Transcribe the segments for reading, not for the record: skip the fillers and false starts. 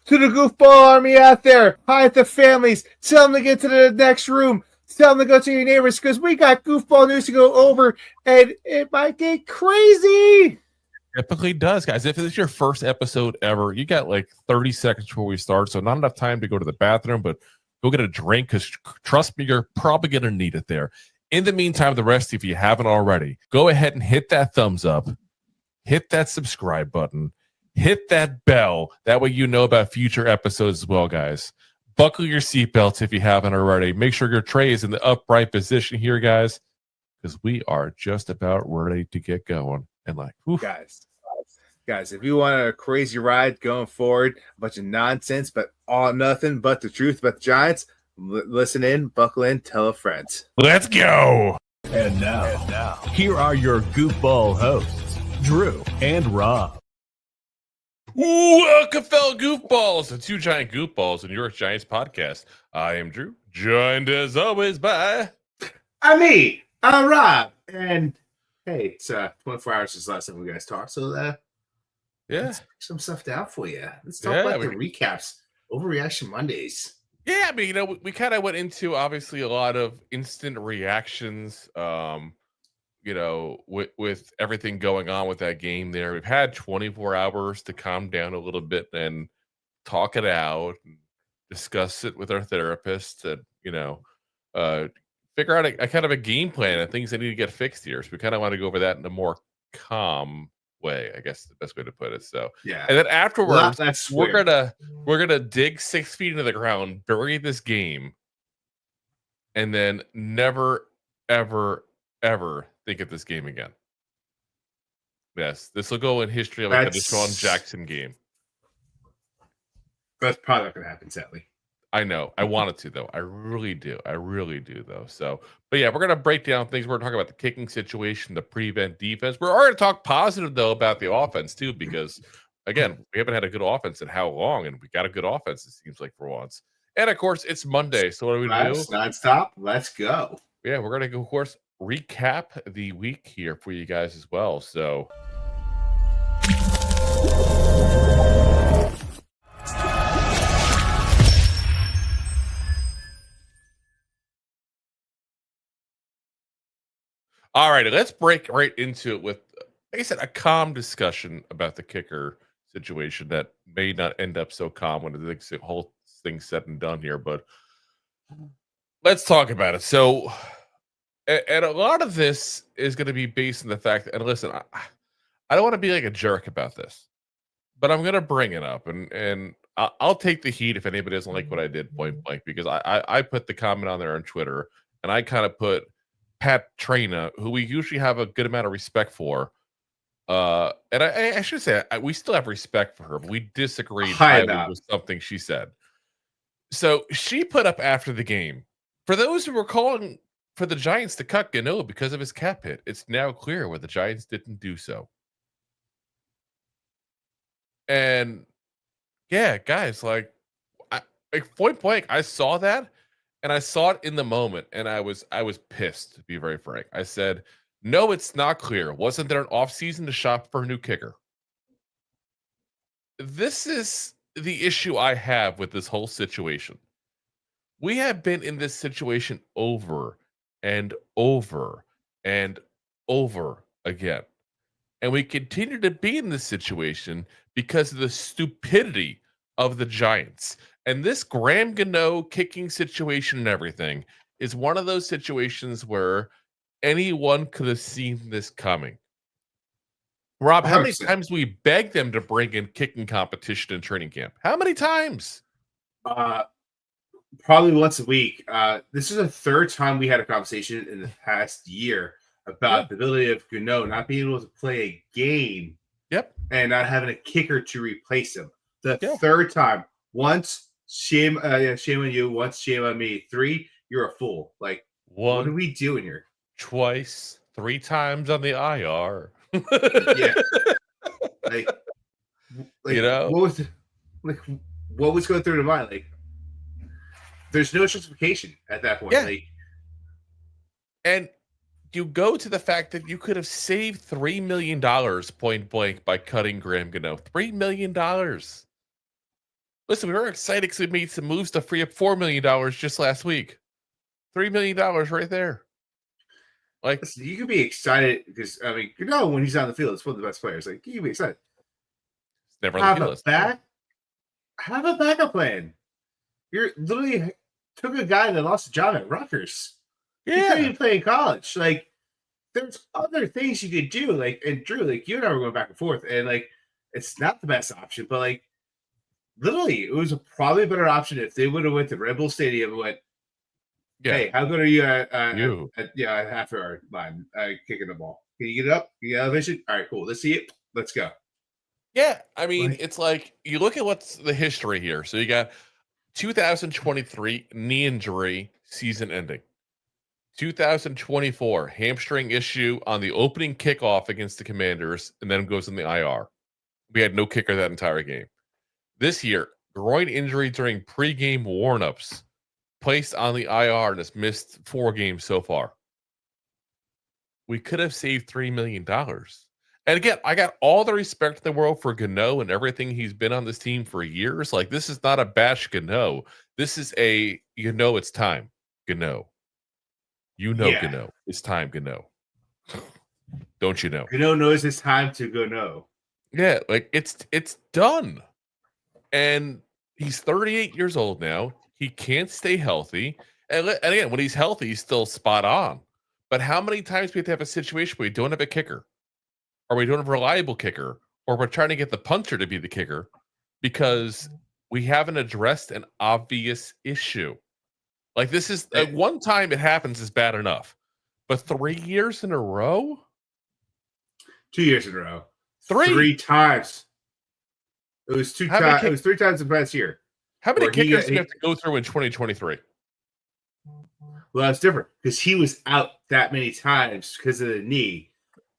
to the goofball army out there. Hi at the families. Tell them to get to the next room. Tell them to go to your neighbors because we got goofball news to go over, and it might get crazy. Typically does, guys. If it's your first episode ever, you got like 30 seconds before we start, so not enough time to go to the bathroom, but go get a drink because trust me, you're probably going to need it there. In the meantime, the rest, if you haven't already, go ahead and hit that thumbs up, hit that subscribe button, hit that bell. That way you know about future episodes as well, guys. Buckle your seatbelts if you haven't already. Make sure your tray is in the upright position here, guys, because we are just about ready to get going. And like, oof. Guys, if you want a crazy ride going forward, a bunch of nonsense, but all nothing but the truth about the Giants, listen in, buckle in, tell a friend. Let's go. And now, here are your goofball hosts, Drew and Rob. Welcome, fellow goofballs, the Two Giant Goofballs in Your Giants podcast. I am Drew, joined as always by... I'm Rob, and hey, it's 24 hours since last time we guys talked, so let's break some stuff down for you. Let's talk about the recaps, Overreaction Mondays. Yeah, I mean, we kind of went into obviously a lot of instant reactions. With everything going on with that game there, we've had 24 hours to calm down a little bit and talk it out, and discuss it with our therapist, and figure out a kind of a game plan and things that need to get fixed here. So we kind of want to go over that in a more calm way, I guess is the best way to put it. So yeah, and then afterwards, we're gonna dig 6 feet into the ground, bury this game, and then never, ever, ever think of this game again. Yes, this will go in history like the Deshaun Jackson game. That's probably not gonna happen, sadly. I know. I want it to, though. I really do. Though. So, but yeah, we're going to break down things. We're going to talk about the kicking situation, the prevent defense. We're already talk positive, though, about the offense, too, because, again, we haven't had a good offense in how long, and we got a good offense, it seems like, for once. And, of course, it's Monday, so what are we going to do? Nonstop. Let's go. Yeah, we're going to, of course, recap the week here for you guys as well. So... All right, let's break right into it with, like I said, a calm discussion about the kicker situation that may not end up so calm when the whole thing's said and done here, but let's talk about it. So, and a lot of this is going to be based on the fact that, and listen, I don't want to be like a jerk about this, but I'm going to bring it up, and I'll take the heat if anybody doesn't like what I did point blank, because I put the comment on there on Twitter, and I kind of put Pat Traina, who we usually have a good amount of respect for, and I should say we still have respect for her, but we disagreed highly with something she said. So she put up after the game, for those who were calling for the Giants to cut Gano because of his cap hit, it's now clear where the Giants didn't do so. And yeah, guys, like point blank, I saw that. And I saw it in the moment, and I was pissed, to be very frank. I said, no, it's not clear. Wasn't there an offseason to shop for a new kicker? This is the issue I have with this whole situation. We have been in this situation over and over and over again. And we continue to be in this situation because of the stupidity of the Giants. And this Graham Gano kicking situation and everything is one of those situations where anyone could have seen this coming. Rob, 100%. How many times we begged them to bring in kicking competition in training camp? How many times? Probably once a week. This is the third time we had a conversation in the past year about the ability of Gano not being able to play a game and not having a kicker to replace him. The third time. Once, shame on you. Once, shame on me. 3, you're a fool. Like, what are we doing here? Twice, 3 times on the IR. Yeah. Like, what was going through the mind? Like, there's no justification at that point. Yeah. And you go to the fact that you could have saved $3 million point blank by cutting Graham Gano. $3 million. Listen, we were excited because we made some moves to free up $4 million just last week. $3 million right there. Like, listen, you can be excited because when he's on the field, it's one of the best players. Like, you can be excited. Never on the field. Have a backup plan. You're literally took a guy that lost a job at Rutgers. Yeah. He couldn't even play in college. Like, there's other things you could do. Like, and Drew, like, you and I were going back and forth, and like, it's not the best option, but like, literally, it was probably a better option if they would have went to Red Bull Stadium and went, hey, how good are you at half yard line kicking the ball? Can you get it up? Can you get elevation? All right, cool. Let's see it. Let's go. Yeah, I mean, it's like you look at what's the history here. So you got 2023 knee injury, season ending. 2024 hamstring issue on the opening kickoff against the Commanders, and then goes in the IR. We had no kicker that entire game. This year, groin injury during pregame warmups, placed on the IR and has missed 4 games so far. We could have saved $3 million. And again, I got all the respect in the world for Gano and everything he's been on this team for years. Like, this is not a bash Gano. This is it's time, Gano. Gano. It's time, Gano. Don't you know? Gano knows it's time to go no. Yeah, like it's done. And he's 38 years old now. He can't stay healthy. And again, when he's healthy, he's still spot on. But how many times do we have to have a situation where we don't have a kicker? Or we don't have a reliable kicker? Or we're trying to get the punter to be the kicker because we haven't addressed an obvious issue. Like, this is one time it happens is bad enough. But 3 years in a row? 2 years in a row. 3 times. It was 2 times. It was 3 times the past year. How many kickers do we have to go through in 2023? Well, that's different because he was out that many times because of the knee.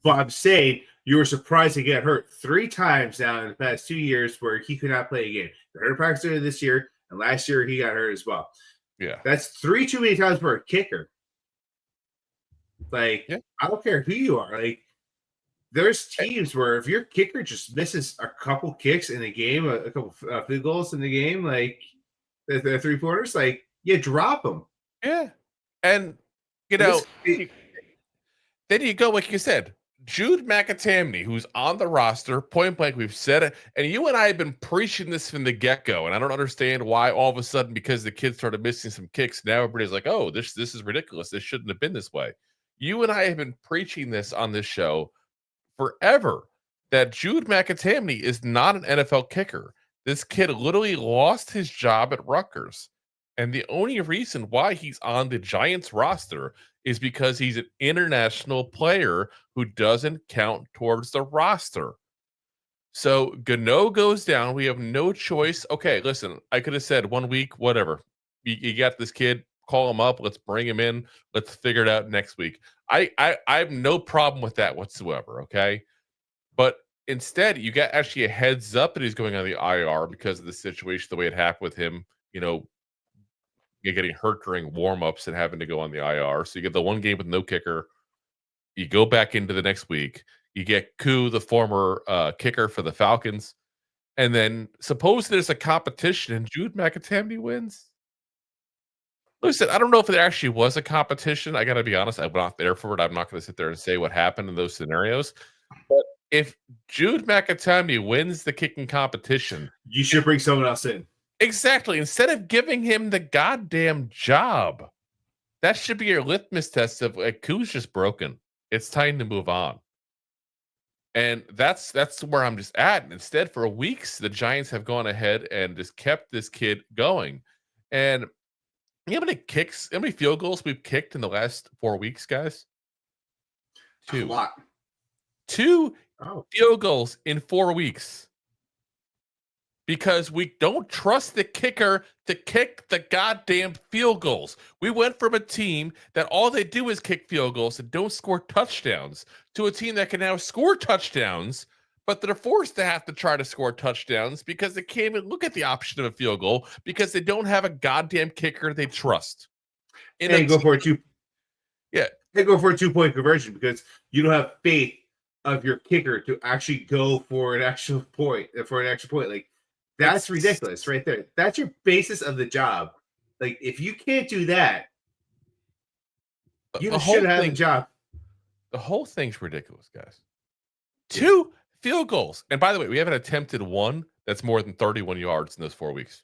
But I'm saying you were surprised to get hurt 3 times now in the past 2 years where he could not play again. He hurt practice this year, and last year he got hurt as well. Yeah. That's 3 too many times for a kicker. Like, I don't care who you are. Like, there's teams where if your kicker just misses a couple kicks in a game, a couple field goals in the game, like the 3-pointers, like, you drop them. Yeah. And, then you go, like you said, Jude McAtamney, who's on the roster, point blank, we've said it, and you and I have been preaching this from the get-go, and I don't understand why all of a sudden, because the kids started missing some kicks, now everybody's like, oh, this is ridiculous. This shouldn't have been this way. You and I have been preaching this on this show forever, that Jude McAtamney is not an NFL kicker. This kid literally lost his job at Rutgers, and the only reason why he's on the Giants roster is because he's an international player who doesn't count towards the roster. So Gano goes down. We have no choice. Okay, listen, I could have said 1 week, whatever. You got this kid, call him up. Let's bring him in. Let's figure it out next week. I have no problem with that whatsoever, okay? But instead, you get actually a heads up that he's going on the IR because of the situation, the way it happened with him, getting hurt during warmups and having to go on the IR. So you get the 1 game with no kicker. You go back into the next week. You get Koo, the former kicker for the Falcons. And then suppose there's a competition and Jude McAtamney wins. Listen, I don't know if there actually was a competition. I got to be honest. I'm not there for it. I'm not going to sit there and say what happened in those scenarios. But if Jude McAtamney wins the kicking competition, you should bring someone else in. Exactly. Instead of giving him the goddamn job, that should be your litmus test of like, Koo's just broken. It's time to move on. And that's where I'm just at. And instead, for weeks, the Giants have gone ahead and just kept this kid going. And you know how many field goals we've kicked in the last 4 weeks, guys? 2. A lot. 2 field goals in 4 weeks. Because we don't trust the kicker to kick the goddamn field goals. We went from a team that all they do is kick field goals and don't score touchdowns to a team that can now score touchdowns, but they're forced to have to try to score touchdowns because they can't even look at the option of a field goal because they don't have a goddamn kicker they trust. They go for a 2-point conversion because you don't have faith of your kicker to actually go for an actual point, Like, That's ridiculous right there. That's your basis of the job. Like, if you can't do that, you should have a job. The whole thing's ridiculous, guys. 2 field goals. And by the way, we haven't attempted one that's more than 31 yards in those 4 weeks.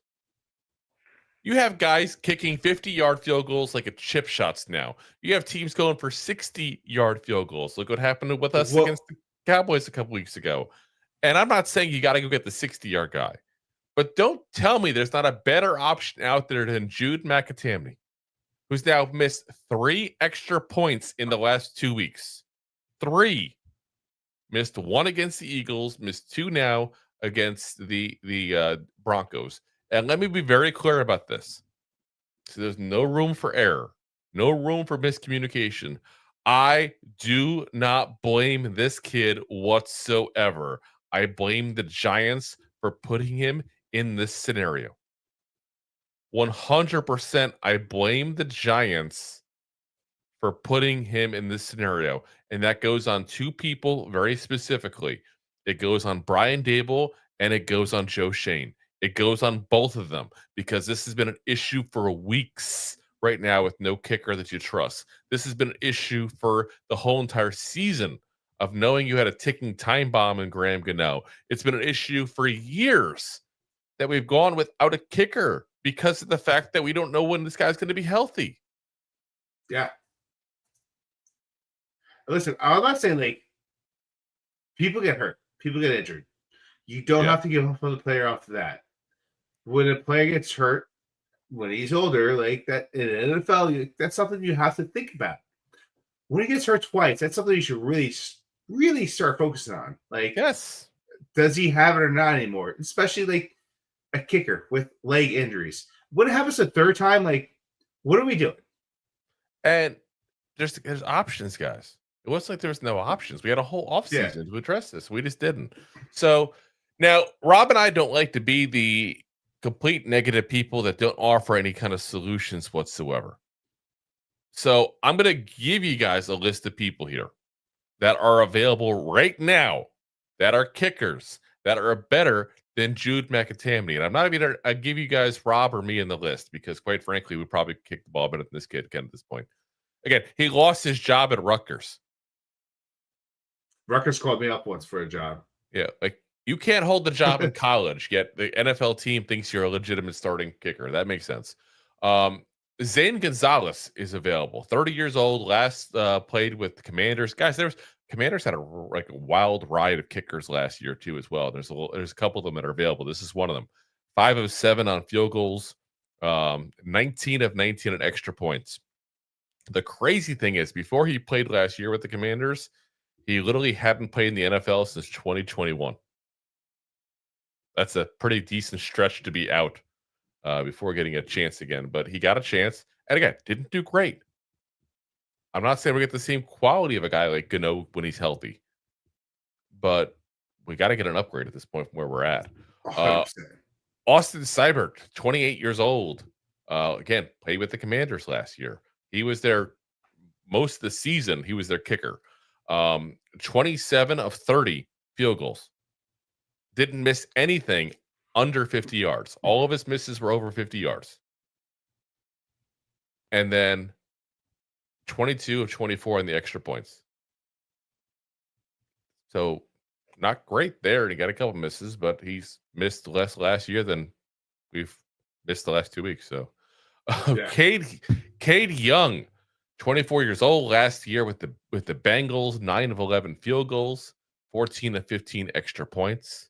You have guys kicking 50-yard field goals like a chip shots now. You have teams going for 60-yard field goals. Look what happened with us against the Cowboys a couple weeks ago. And I'm not saying you got to go get the 60-yard guy. But don't tell me there's not a better option out there than Jude McAtamney, who's now missed 3 extra points in the last 2 weeks. 3. Missed 1 against the Eagles, missed 2 now against the Broncos. And let me be very clear about this. So there's no room for error, no room for miscommunication. I do not blame this kid whatsoever. I blame the Giants for putting him in this scenario. 100% I blame the Giants for putting him in this scenario. And that goes on 2 people very specifically. It goes on Brian Daboll and it goes on Joe Schoen. It goes on both of them because this has been an issue for weeks right now with no kicker that you trust. This has been an issue for the whole entire season of knowing you had a ticking time bomb in Graham Gano. It's been an issue for years that we've gone without a kicker because of the fact that we don't know when this guy's going to be healthy. Yeah. Listen, I'm not saying like people get hurt, people get injured. You don't have to give up on the player off of that. When a player gets hurt, when he's older, like that in the NFL, that's something you have to think about. When he gets hurt twice, that's something you should really start focusing on. Like, yes, does he have it or not anymore? Especially like a kicker with leg injuries. When it happens a third time, like, what are we doing? And there's options, guys. It wasn't like there was no options. We had a whole offseason to address this. We just didn't. So now Rob and I don't like to be the complete negative people that don't offer any kind of solutions whatsoever. So I'm going to give you guys a list of people here that are available right now that are kickers that are better than Jude McAtamney. And I'm not even going to give you guys Rob or me in the list because, quite frankly, we probably kicked the ball better than this kid can at this point. Again, he lost his job at Rutgers. Rutgers called me up once for a job. Yeah, like you can't hold the job in college, yet the NFL team thinks you're a legitimate starting kicker. That makes sense. Zane Gonzalez is available. 30 years old, last played with the Commanders. Guys, Commanders had a wild ride of kickers last year too as well. There's a couple of them that are available. This is one of them. 5 of 7 on field goals, 19 of 19 on extra points. The crazy thing is, before he played last year with the Commanders, he literally hadn't played in the NFL since 2021. That's a pretty decent stretch to be out before getting a chance again. But he got a chance, and again, didn't do great. I'm not saying we get the same quality of a guy like Gano when he's healthy, but we got to get an upgrade at this point from where we're at. Austin Seibert, 28 years old. Again, played with the Commanders last year. He was there most of the season. He was their kicker. 27 of 30 field goals. Didn't miss anything under 50 yards. All of his misses were over 50 yards. And then 22 of 24 in the extra points. So not great there. And he got a couple misses, but he's missed less last year than we've missed the last 2 weeks. So Cade Young, 24 years old, last year with the Bengals, 9 of 11 field goals, 14 of 15 extra points.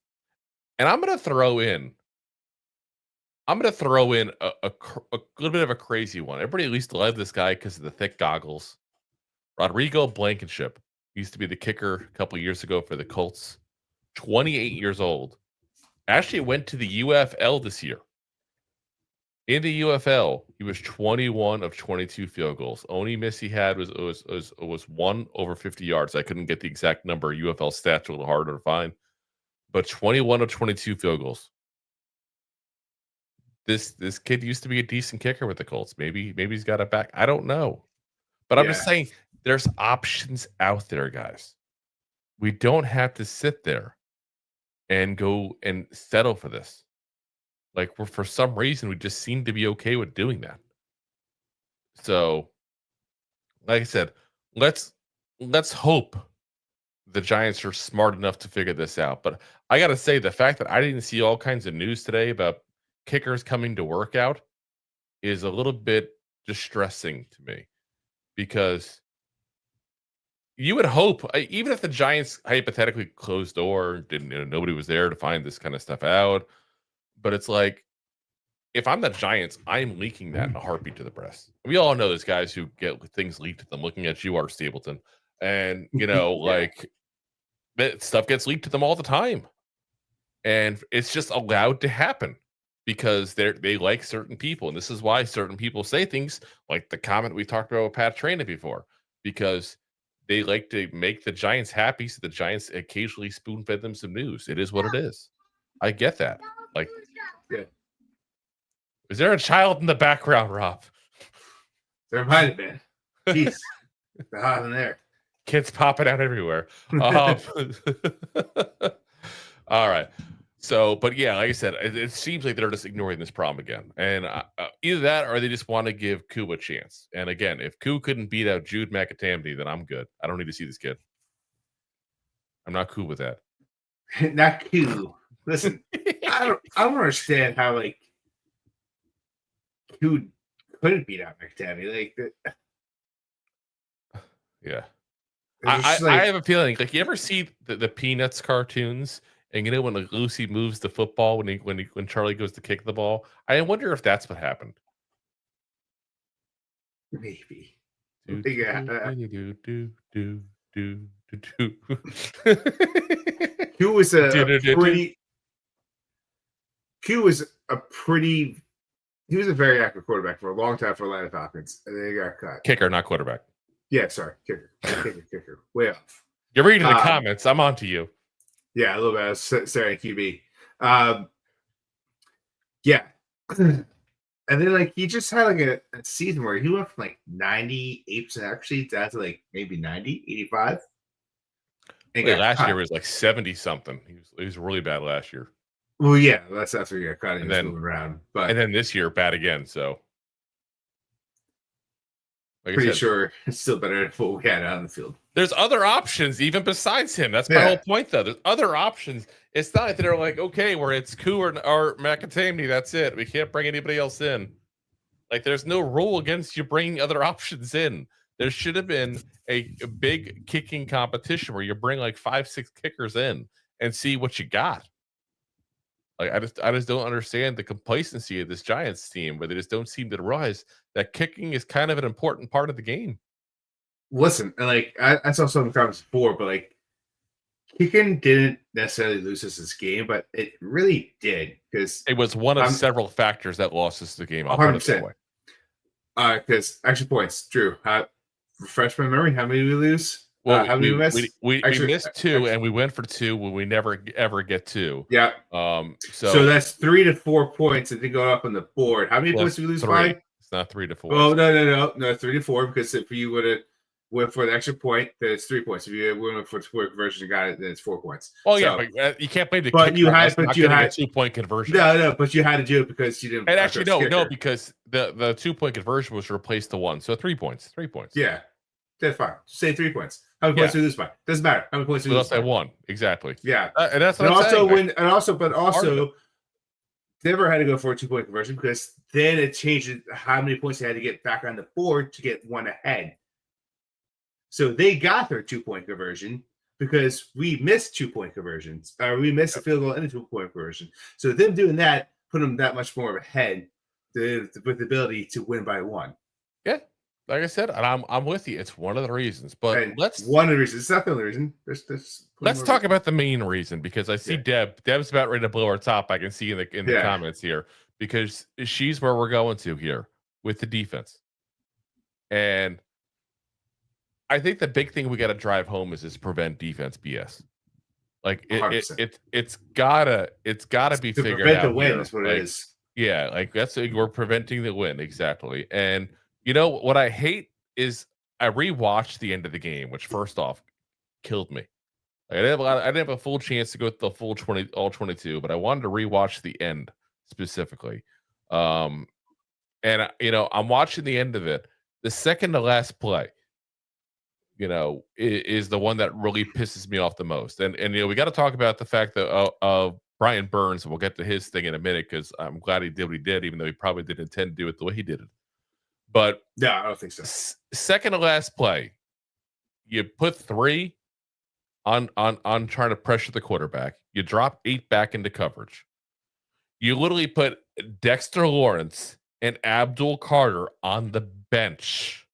And I'm going to throw in a little bit of a crazy one. Everybody at least loved this guy because of the thick goggles. Rodrigo Blankenship used to be the kicker a couple years ago for the Colts. 28 years old. Actually went to the UFL this year. In the UFL, he was 21 of 22 field goals. Only miss he had was 1 over 50 yards. I couldn't get the exact number. UFL stats are a little harder to find. But 21 of 22 field goals. This kid used to be a decent kicker with the Colts. Maybe he's got it back. I don't know. But I'm just saying there's options out there, guys. We don't have to sit there and go and settle for this. Like, for some reason, we just seem to be okay with doing that. So, like I said, let's hope the Giants are smart enough to figure this out. But I got to say, the fact that I didn't see all kinds of news today about kickers coming to work out is a little bit distressing to me, because you would hope, even if the Giants hypothetically closed door, didn't, nobody was there to find this kind of stuff out. But it's like, if I'm the Giants, I'm leaking that in a heartbeat to the press. We all know there's guys who get things leaked to them. Looking at you, Art Stapleton, and like that stuff gets leaked to them all the time, and it's just allowed to happen because they like certain people, and this is why certain people say things like the comment we talked about with Pat Traina before, because they like to make the Giants happy, so the Giants occasionally spoon-fed them some news. It is what it is. I get that. Like, yeah. Is there a child in the background, Rob? There might have been. Jeez, they're hot in there. Kids popping out everywhere. All right. So, but yeah, like I said, it seems like they're just ignoring this problem again. And either that or they just want to give Koo a chance. And again, if Koo couldn't beat out Jude McAtamney, then I'm good. I don't need to see this kid. I'm not cool with that. Not Koo. Listen, I don't understand how, like, Koo couldn't beat out McAtamney. Like, yeah. I have a feeling, like, you ever see the Peanuts cartoons, and when like Lucy moves the football when Charlie goes to kick the ball? I wonder if that's what happened. Maybe. Koo was he was a very active quarterback for a long time for Atlanta Falcons, and then he got cut. Kicker, not quarterback. Yeah, sorry, kicker. Way off. You're reading the comments. I'm on to you. Yeah, a little bit. I was staring at QB. Yeah. And then, like, he just had, like, a season where he went from, like, 98% actually down to, like, maybe 90, 85. Last year was, like, 70-something. He was really bad last year. Well, yeah, that's where he got cut. And then moving around. But and then this year, bad again, so. Like pretty sure it's still better than what we had out on the field. There's other options even besides him. That's my whole point, though. There's other options. It's not like they're like, okay, where it's Koo or McAtamney, that's it. We can't bring anybody else in. Like, there's no rule against you bringing other options in. There should have been a big kicking competition where you bring like 5-6 kickers in and see what you got. Like, I just don't understand the complacency of this Giants team, where they just don't seem to realize that kicking is kind of an important part of the game. Listen, like, I saw some comments before, but like, kicking didn't necessarily lose us this game, but it really did, because it was one of several factors that lost us the game. 100%. Because extra points, Drew. Refresh my memory. How many did we lose? Well, how many we missed? We missed 2, and we went for 2 when we never ever get 2. Yeah. So that's 3 to 4 points that did go up on the board. How many points did we lose by? It's not 3 to 4. Oh, no, 3 to 4. Because if you would have went for the extra point, then it's 3 points. If you went for the conversion and got it, then it's 4 points. Oh, so, yeah, but you can't play the. But you had a 2-point conversion. No, but you had to do it because you didn't. And actually, no, because the 2-point conversion was replaced to 1, so 3 points. 3 points. Yeah, that's fine. Say 3 points. How many points do we lose by? Doesn't matter. How many points do we lose by? 1. Exactly. Yeah, and that's what I'm saying. But also, never had to go for a 2-point conversion, because then it changed how many points they had to get back on the board to get one ahead. So they got their 2-point conversion because we missed 2-point conversions, or we missed a field goal and a 2-point conversion. So them doing that put them that much more ahead with the ability to win by 1. Yeah. Like I said, and I'm with you. It's one of the reasons, but one of the reasons. It's not the only reason. Let's talk about the main reason, because I see Deb's about ready to blow her top. I can see in the comments here, because she's where we're going to here with the defense. And I think the big thing we got to drive home is prevent defense BS. Like it's gotta be figured out. Prevent the win is what it is. Yeah, like we're preventing the win, exactly. And you know what I hate is I rewatched the end of the game, which first off killed me. Like, I didn't have a full chance to go with the full all 22, but I wanted to rewatch the end specifically. And I'm watching the end of it. The second to last play, is the one that really pisses me off the most. And we got to talk about the fact that of Brian Burns, and we'll get to his thing in a minute because I'm glad he did what he did, even though he probably didn't intend to do it the way he did it. But yeah, I don't think so. Second to last play, you put 3 on trying to pressure the quarterback. You drop 8 back into coverage. You literally put Dexter Lawrence and Abdul Carter on the bench.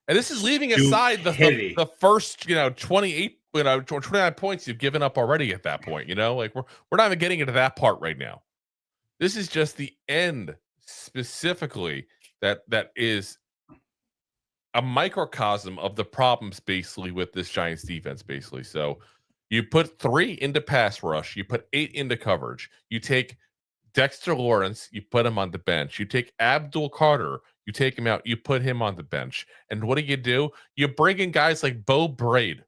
And this is leaving aside the first, 28, 29 points you've given up already at that point. Like we're not even getting into that part right now. This is just the end specifically that is a microcosm of the problems basically with this Giants defense basically. So you put 3 into pass rush, you put 8 into coverage. You take Dexter Lawrence, you put him on the bench. You take Abdul Carter, you take him out, you put him on the bench. And what do? You bring in guys like Bo Braid.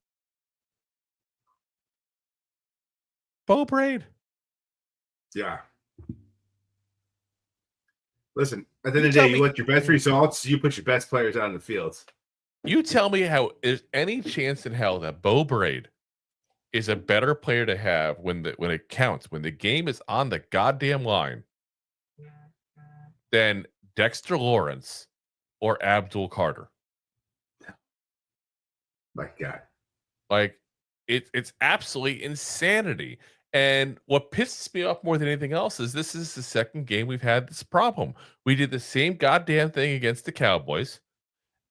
Yeah. Listen, at the end of the day, you want your best results, you put your best players out on the field. You tell me how is any chance in hell that Bo Braid is a better player to have when it counts, when the game is on the goddamn line, than Dexter Lawrence or Abdul Carter? My God. Like, it's absolutely insanity. And what pisses me off more than anything else is this is the second game we've had this problem. We did the same goddamn thing against the Cowboys.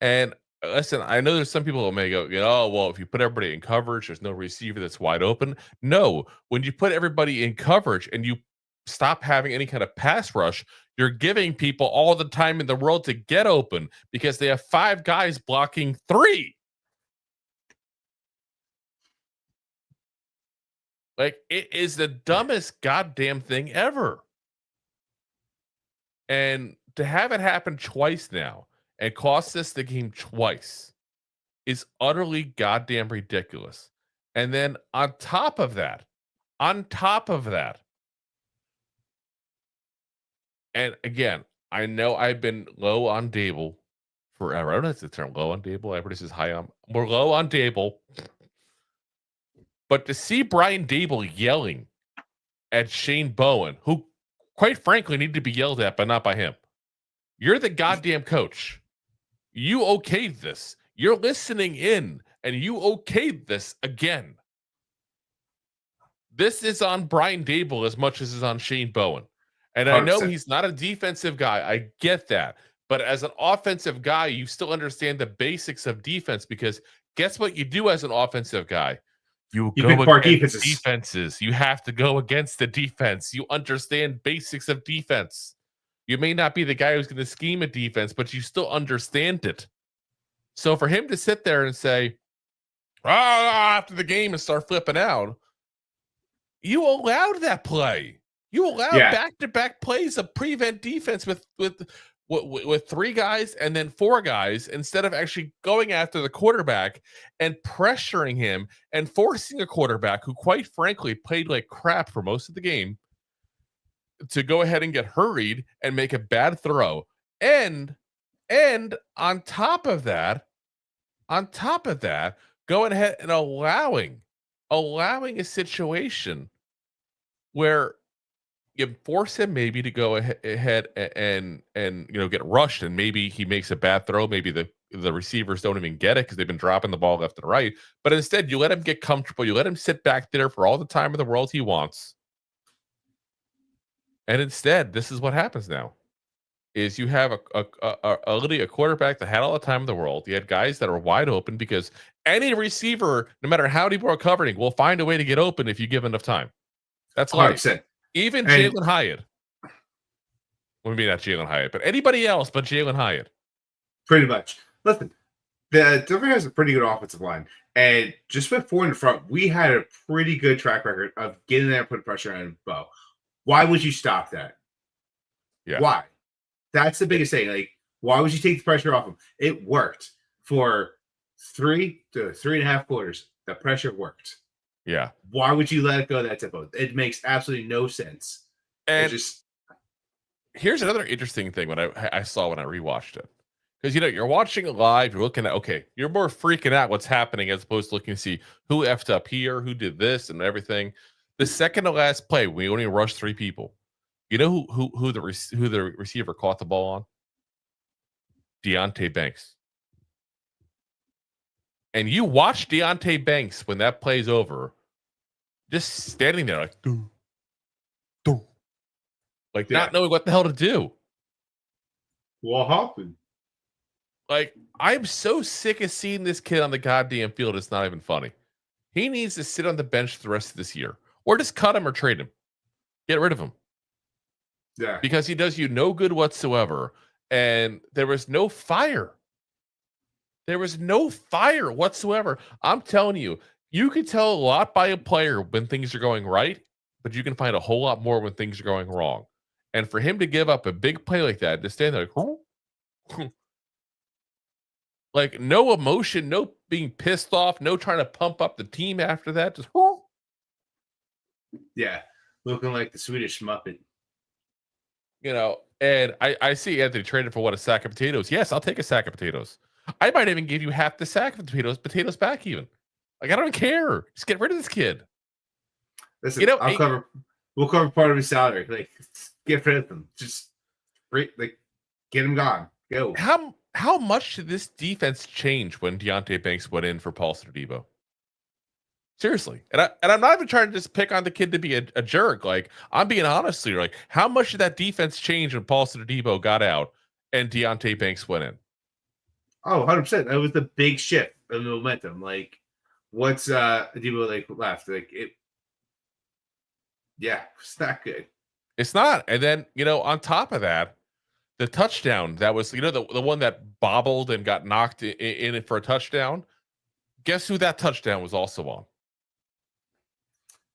And listen, I know there's some people who may go, oh, well, if you put everybody in coverage, there's no receiver that's wide open. No, when you put everybody in coverage and you stop having any kind of pass rush, you're giving people all the time in the world to get open because they have 5 guys blocking 3. Like, it is the dumbest goddamn thing ever. And to have it happen twice now and cost us the game twice is utterly goddamn ridiculous. And then on top of that, and again, I know I've been low on Dable forever. I don't know if it's the term low on Dable. Everybody says high on. We're low on Dable. But to see Brian Dable yelling at Shane Bowen, who quite frankly need to be yelled at, but not by him. You're the goddamn coach. You okayed this. You're listening in, and you okayed this again. This is on Brian Dable as much as it's on Shane Bowen. And I know 100%. he's not a defensive guy. I get that. But as an offensive guy, you still understand the basics of defense because guess what you do as an offensive guy? You go against defenses. You have to go against the defense. You understand basics of defense. You may not be the guy who's going to scheme a defense, but you still understand it. So for him to sit there and say, after the game and start flipping out, you allowed that play. You allowed back-to-back plays of prevent defense with 3 guys and then 4 guys instead of actually going after the quarterback and pressuring him and forcing a quarterback who quite frankly played like crap for most of the game to go ahead and get hurried and make a bad throw. And on top of that, going ahead and allowing a situation where you force him maybe to go ahead and get rushed, and maybe he makes a bad throw. Maybe the receivers don't even get it because they've been dropping the ball left and right. But instead, you let him get comfortable. You let him sit back there for all the time in the world he wants. And instead, this is what happens now: is you have a quarterback that had all the time in the world. You had guys that are wide open because any receiver, no matter how deep we're covering, will find a way to get open if you give enough time. That's life. 100%. Even Jalen Hyatt. Well, maybe not Jalen Hyatt, but anybody else but Jalen Hyatt. Pretty much. Listen, the Denver has a pretty good offensive line. And just with 4 in the front, we had a pretty good track record of getting there and putting pressure on Bo. Why would you stop that? Yeah. Why? That's the biggest thing. Like, why would you take the pressure off him? It worked for 3 to 3.5 quarters. The pressure worked. Yeah. Why would you let it go that tempo? It makes absolutely no sense. And here's another interesting thing when I saw when I rewatched it. Because you're watching it live, you're looking at you're more freaking out what's happening as opposed to looking to see who effed up here, who did this, and everything. The second to last play, we only rushed 3 people. You know who the receiver caught the ball on? Deonte Banks. And you watch Deonte Banks when that play's over, just standing there like, doo, doo, like not knowing what the hell to do. What happened? Like, I'm so sick of seeing this kid on the goddamn field. It's not even funny. He needs to sit on the bench the rest of this year, or just cut him or trade him. Get rid of him. Yeah, because he does you no good whatsoever. And there was no fire. There was no fire whatsoever. I'm telling you, you can tell a lot by a player when things are going right, but you can find a whole lot more when things are going wrong. And for him to give up a big play like that, to stand there like no emotion, no being pissed off, no trying to pump up the team after that, just looking like the Swedish Muppet. And I see Anthony traded for a sack of potatoes. Yes, I'll take a sack of potatoes. I might even give you half the sack of potatoes back even. Like, I don't care. Just get rid of this kid. Listen, we'll cover part of his salary. Like, get rid of him. Just get him gone. Go. How much did this defense change when Deonte Banks went in for Paul Skattebo? Seriously. And I'm not even trying to just pick on the kid to be a jerk. Like, I'm being honest here. Like, how much did that defense change when Paul Skattebo got out and Deonte Banks went in? Oh, 100%. That was the big shift in the momentum. Like, what's Debo left? It's not good. It's not. And then, on top of that, the touchdown that was, the one that bobbled and got knocked in it for a touchdown. Guess who that touchdown was also on?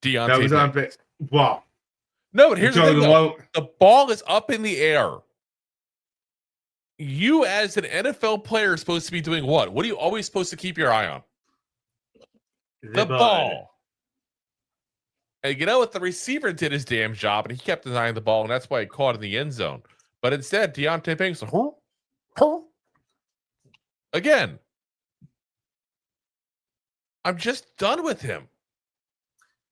Deonte That was Banks. on. Wow. No, but here's the thing, though. The ball is up in the air. You, as an NFL player, are supposed to be doing what? What are you always supposed to keep your eye on? The ball. And you know what? The receiver did his damn job, and he kept denying the ball, and that's why he caught in the end zone. But instead, Deonte Banks, again. I'm just done with him.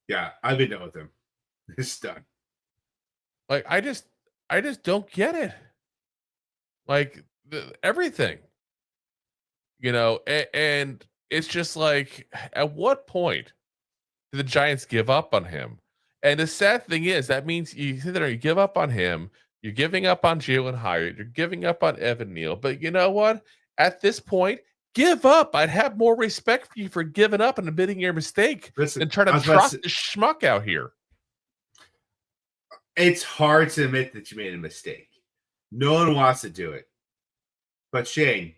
Yeah, I've been done with him. It's done. Like, I just don't get it. Like, everything. And it's just like, at what point do the Giants give up on him? And the sad thing is, that means you sit there and you give up on him. You're giving up on Jalen Hyatt. You're giving up on Evan Neal. But you know what? At this point, give up. I'd have more respect for you for giving up and admitting your mistake than trying to trot the schmuck out here. It's hard to admit that you made a mistake. No one wants to do it. But Shane,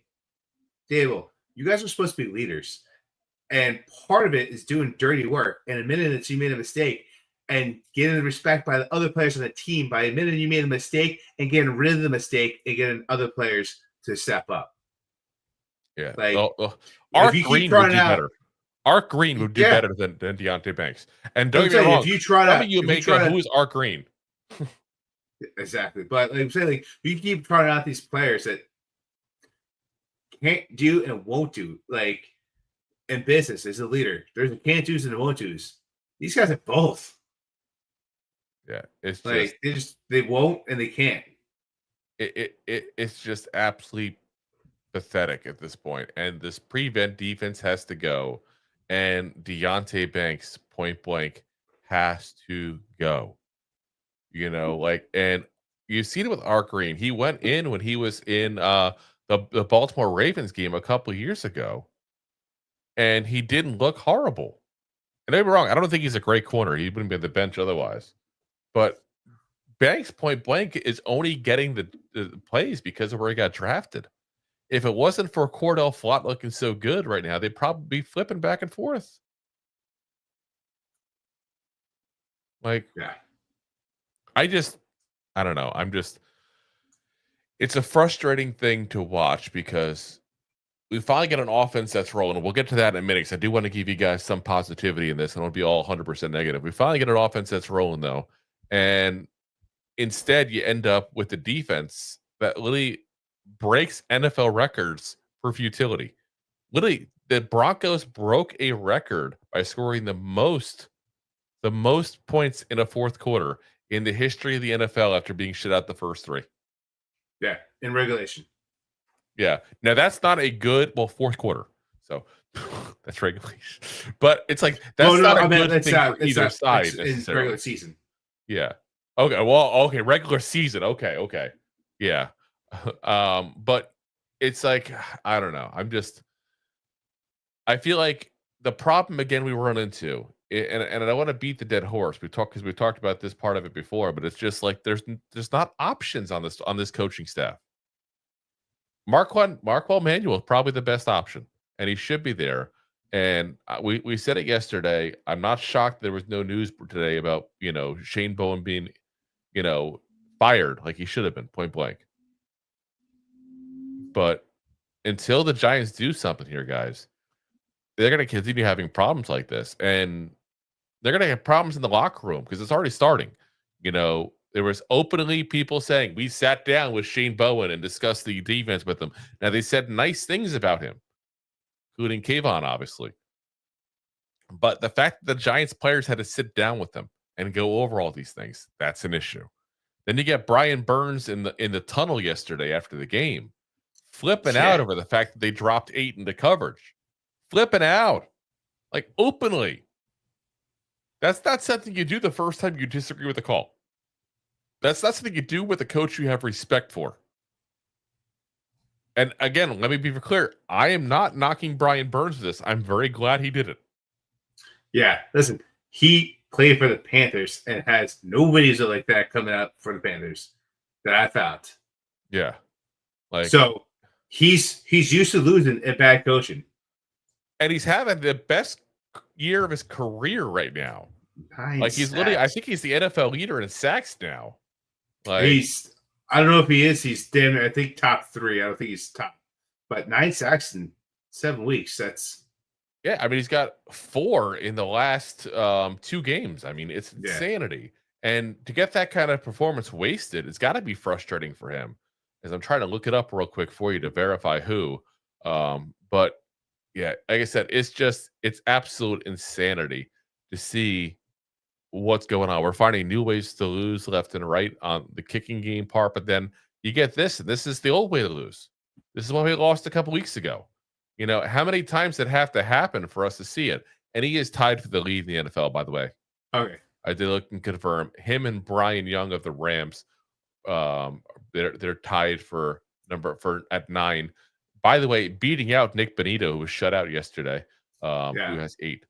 Dable, you guys are supposed to be leaders. And part of it is doing dirty work and admitting that you made a mistake and getting the respect by the other players on the team by admitting you made a mistake and getting rid of the mistake and getting other players to step up. Yeah. Art Green would do better. Art Green would do better than Deonte Banks. And don't get me wrong. If you try who is Art Green? Exactly. But like I'm saying, you keep trying out these players that can't do and won't do. Like in business, as a leader, there's the can't do's and the won't do's. These guys are both. Yeah, it's like they won't and they can't. It's just absolutely pathetic at this point. And this prevent defense has to go, and Deonte Banks point blank has to go. And you've seen it with Art Green. He went in when he was in the Baltimore Ravens game a couple of years ago, and he didn't look horrible. And don't get me wrong, I don't think he's a great corner. He wouldn't be on the bench otherwise. But Banks point blank is only getting the plays because of where he got drafted. If it wasn't for Cordell Flott looking so good right now, they'd probably be flipping back and forth. Like, yeah. I don't know. It's a frustrating thing to watch because we finally get an offense that's rolling. We'll get to that in a minute because I do want to give you guys some positivity in this. I don't be all 100% negative. We finally get an offense that's rolling, though. And instead, you end up with the defense that literally breaks NFL records for futility. Literally, the Broncos broke a record by scoring the most points in a fourth quarter in the history of the NFL after being shut out the first 3. Yeah, in regulation. Yeah. Now that's not a good fourth quarter. So that's regulation. But it's like that's not a good thing for either side in regular season. Yeah. Okay. Well, okay, regular season. Okay. Yeah. But it's like, I don't know. I feel like the problem again we run into, and I don't want to beat the dead horse. We talked about this part of it before, but it's just like there's not options on this coaching staff. Marquel Manuel is probably the best option, and he should be there. And we said it yesterday. I'm not shocked there was no news today about Shane Bowen being fired like he should have been, point blank. But until the Giants do something here, guys, they're going to continue having problems like this, and they're going to have problems in the locker room because it's already starting. There was openly people saying we sat down with Shane Bowen and discussed the defense with him. Now they said nice things about him, including Kayvon, obviously. But the fact that the Giants players had to sit down with them and go over all these things, that's an issue. Then you get Brian Burns in the tunnel yesterday after the game, flipping out over the fact that they dropped 8 into coverage. Flipping out. Like openly. That's not something you do the first time you disagree with the call. That's not something you do with a coach you have respect for. And again, let me be clear. I am not knocking Brian Burns for this. I'm very glad he did it. Yeah, listen, he played for the Panthers and has no videos like that coming out for the Panthers that I found. Yeah. So he's used to losing at bad coaching. And he's having the best year of his career right now. Nice he's sacks. Literally, I think he's the NFL leader in sacks now. I don't know if he is. He's damn near, I think, top 3. I don't think he's top. But 9 sacks in 7 weeks. That's I mean, he's got 4 in the last 2 games. I mean, it's insanity. And to get that kind of performance wasted, it's got to be frustrating for him. As I'm trying to look it up real quick for you to verify who. But yeah, like I said, it's absolute insanity to see what's going on. We're finding new ways to lose left and right on the kicking game part, but then you get this, and this is the old way to lose. This is why we lost a couple weeks ago. How many times did it have to happen for us to see it? And he is tied for the lead in the NFL, by the way. Okay. I did look and confirm. Him and Brian Young of the Rams, they're tied at 9. By the way, beating out Nick Bonito, who was shut out yesterday, who has 8.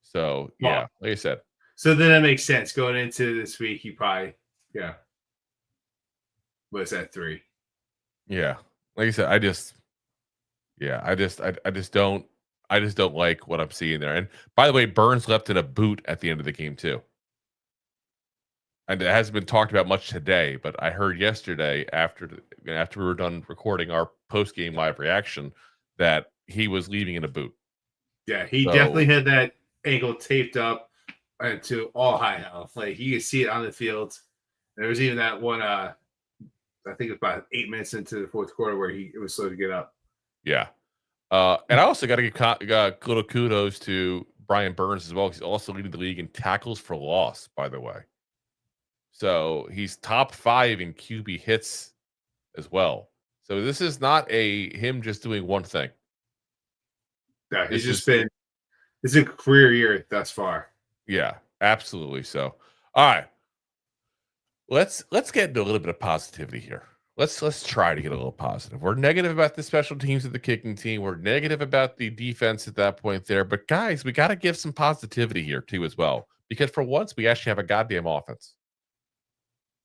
So, like I said. So then that makes sense. Going into this week, he probably, was at 3. Yeah. Like I said, I just don't like what I'm seeing there. And by the way, Burns left in a boot at the end of the game too. And it hasn't been talked about much today, but I heard yesterday after we were done recording our post-game live reaction that he was leaving in a boot. Yeah, he definitely had that ankle taped up to all high health. Like you could see it on the field. There was even that one, I think it was about 8 minutes into the fourth quarter where it was slow to get up. Yeah. And I also got to give little kudos to Brian Burns as well. He's also leading the league in tackles for loss, by the way. So he's top 5 in QB hits as well. So this is not him just doing one thing. Yeah, it's a career year thus far. Yeah, absolutely. So, all right, let's get into a little bit of positivity here. Let's try to get a little positive. We're negative about the special teams of the kicking team. We're negative about the defense at that point there. But guys, we got to give some positivity here too as well, because for once we actually have a goddamn offense.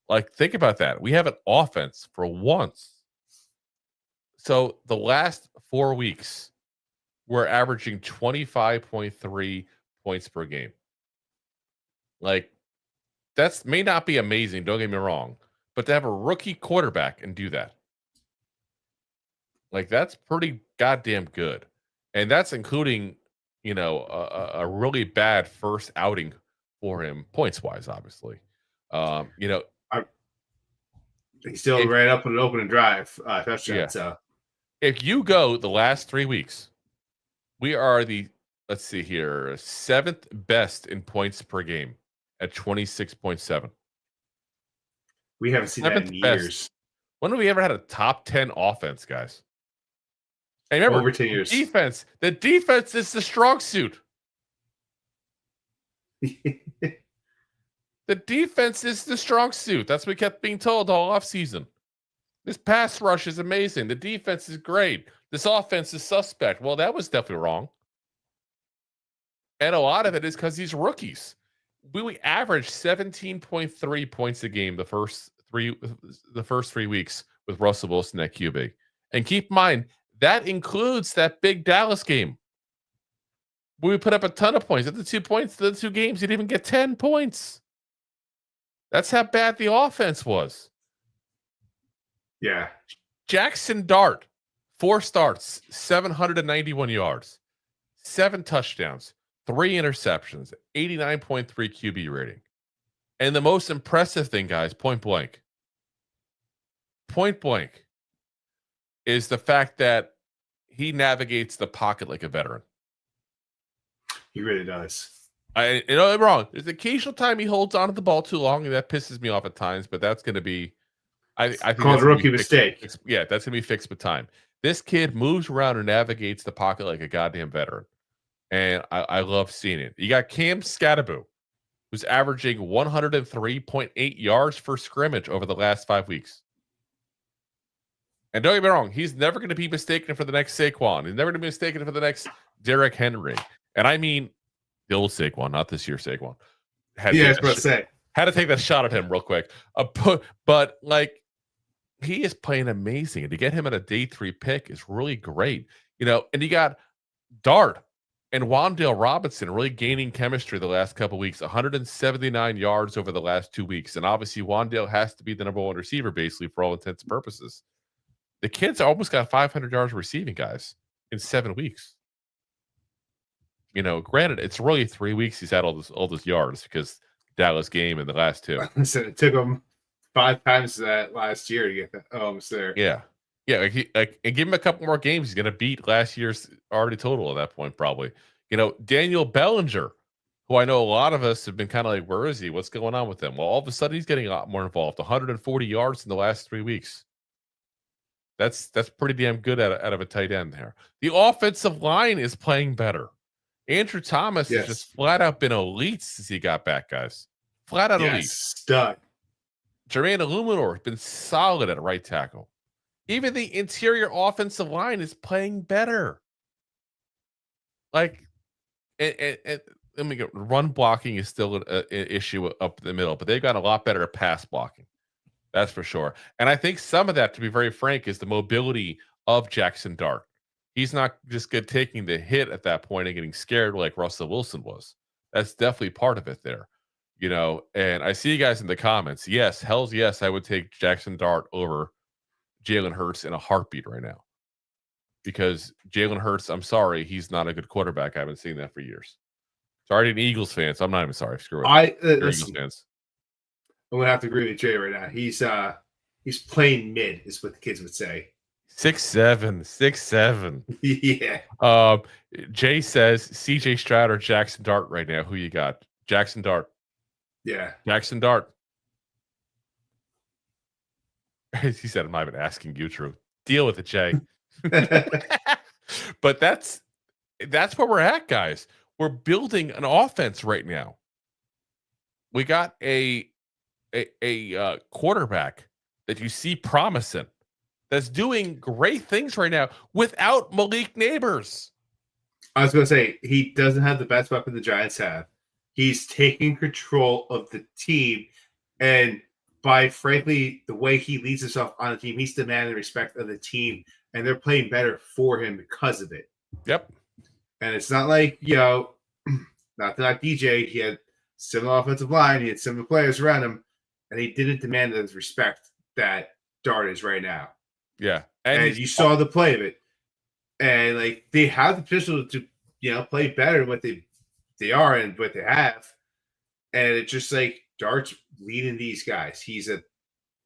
Like, think about that. We have an offense for once. So the last 4 weeks, we're averaging 25.3 points per game. Like, that may not be amazing, don't get me wrong, but to have a rookie quarterback and do that, like, that's pretty goddamn good. And that's including, a really bad first outing for him, points-wise, obviously. He still ran up with an opening drive touchdown. Yeah. So if you go the last 3 weeks, we are let's see here, 7th best in points per game at 26.7. We haven't seen that in years. When have we ever had a top 10 offense, guys? And remember, over 10 years. The defense is the strong suit. The defense is the strong suit. That's what we kept being told all offseason. This pass rush is amazing. The defense is great. This offense is suspect. Well, that was definitely wrong. And a lot of it is because these rookies. We averaged 17.3 points a game the first 3 weeks with Russell Wilson at QB. And keep in mind, that includes that big Dallas game where we put up a ton of points. At the 2 points, the 2 games, you didn't even get 10 points. That's how bad the offense was. Yeah. Jaxson Dart, 4 starts, 791 yards, 7 touchdowns, 3 interceptions, 89.3 QB rating. And the most impressive thing, guys, point blank, is the fact that he navigates the pocket like a veteran. He really does. I'm wrong. There's an occasional time he holds on to the ball too long, and that pisses me off at times, but that's going to be I think called a rookie mistake. That's going to be fixed with time. This kid moves around and navigates the pocket like a goddamn veteran. And I love seeing it. You got Cam Skattebo, who's averaging 103.8 yards for scrimmage over the last 5 weeks. And don't get me wrong, he's never going to be mistaken for the next Saquon. He's never going to be mistaken for the next Derrick Henry. And I mean the old Saquon, not this year Saquon. Had to take that shot at him real quick. But like, he is playing amazing. And to get him at a day 3 pick is really great. And you got Dart and Wan'Dale Robinson really gaining chemistry the last couple of weeks. 179 yards over the last 2 weeks. And obviously Wan'Dale has to be the number 1 receiver, basically, for all intents and purposes. The kid's almost got 500 yards receiving, guys, in 7 weeks. Granted, it's really 3 weeks he's had all those yards because Dallas game and the last 2. Listen, it took him 5 times that last year to get that almost there. Yeah. And give him a couple more games. He's going to beat last year's already total at that point, probably. Daniel Bellinger, who I know a lot of us have been kind of like, where is he? What's going on with him? Well, all of a sudden he's getting a lot more involved. 140 yards in the last 3 weeks. That's pretty damn good out of a tight end there. The offensive line is playing better. Andrew Thomas has just flat out been elite since he got back, guys. Flat out elite. Stud. Jermaine Eluemunor has been solid at right tackle. Even the interior offensive line is playing better. Like, let me go. Run blocking is still an issue up the middle, but they've got a lot better at pass blocking. That's for sure. And I think some of that, to be very frank, is the mobility of Jaxson Dart. He's not just good taking the hit at that point and getting scared like Russell Wilson was. That's definitely part of it there. And I see you guys in the comments. Yes, hell's yes, I would take Jaxson Dart over Jalen Hurts in a heartbeat right now. Because Jalen Hurts, I'm sorry, he's not a good quarterback. I haven't seen that for years. Sorry to an Eagles fan, so I'm not even sorry. Screw it. Eagles fans. I'm gonna have to agree with Jay right now. He's playing mid, is what the kids would say. 6'7". Yeah. Jay says CJ Stroud or Jaxson Dart right now. Who you got? Jaxson Dart. Yeah. Jaxson Dart. He said, I'm not even asking you, Drew. Deal with it, Jay. But that's where we're at, guys. We're building an offense right now. We got a quarterback that you see promising, that's doing great things right now without Malik Neighbors. I was going to say, he doesn't have the best weapon the Giants have. He's taking control of the team, and by, frankly, the way he leads himself on the team, he's demanding respect of the team, and they're playing better for him because of it. Yep. And it's not like, not like DJ. He had similar offensive line. He had similar players around him, and he didn't demand the respect that Dart is right now. Yeah. And you saw the play of it. And like they have the potential to, play better than what they are and what they have. And it's just like Dart's leading these guys. He's a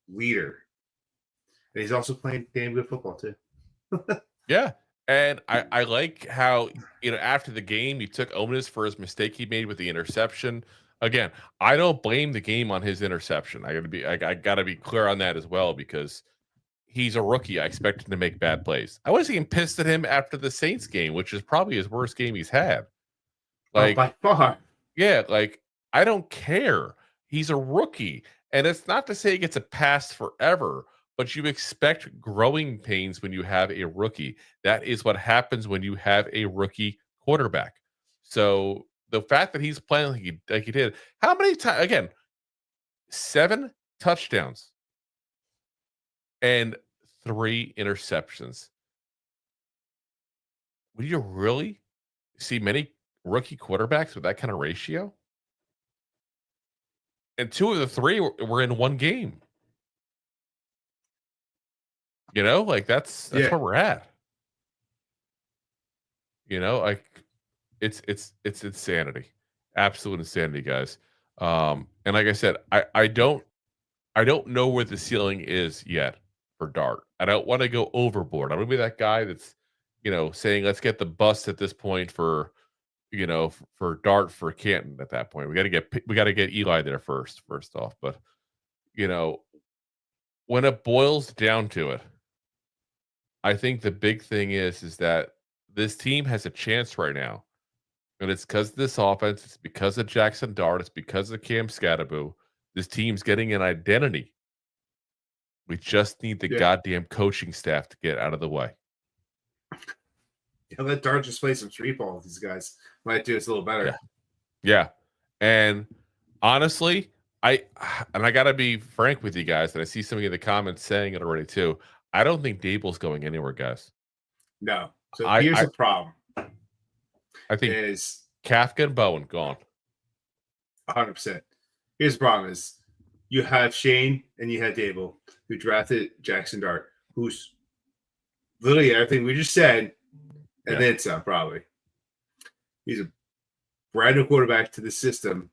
leader. And he's also playing damn good football too. Yeah. And I like how, after the game, he took onus for his mistake he made with the interception. Again, I don't blame the game on his interception. I gotta be clear on that as well, because he's a rookie. I expect him to make bad plays. I was even pissed at him after the Saints game, which is probably his worst game he's had. Like, by far. Yeah, like, I don't care. He's a rookie. And it's not to say he gets a pass forever, but you expect growing pains when you have a rookie. That is what happens when you have a rookie quarterback. So the fact that he's playing like he did, how many times, again, 7 touchdowns and 3 interceptions. Would you really see many rookie quarterbacks with that kind of ratio? And 2 of the 3 were in one game. Like that's where we're at. Like it's insanity. Absolute insanity, guys. And like I said, I don't know where the ceiling is yet for Dart. I don't want to go overboard. I'm gonna be that guy that's, saying let's get the bust at this point for Dart for Canton at that point. We got to get Eli there first off. But when it boils down to it, I think the big thing is that this team has a chance right now. And it's because of this offense. It's because of Jaxson Dart. It's because of Cam Skattebo. This team's getting an identity. We just need the goddamn coaching staff to get out of the way. Let Dart just play some street ball with these guys. Might do us a little better. Yeah. And honestly, I got to be frank with you guys, and I see some of the comments saying it already too. I don't think Dable's going anywhere, guys. No. So here's the problem. I think is Kafka and Bowen gone. 100%. Here's the problem is you have Shane and you had Dable, who drafted Jaxson Dart, who's literally everything we just said, and then some probably. He's a brand new quarterback to the system.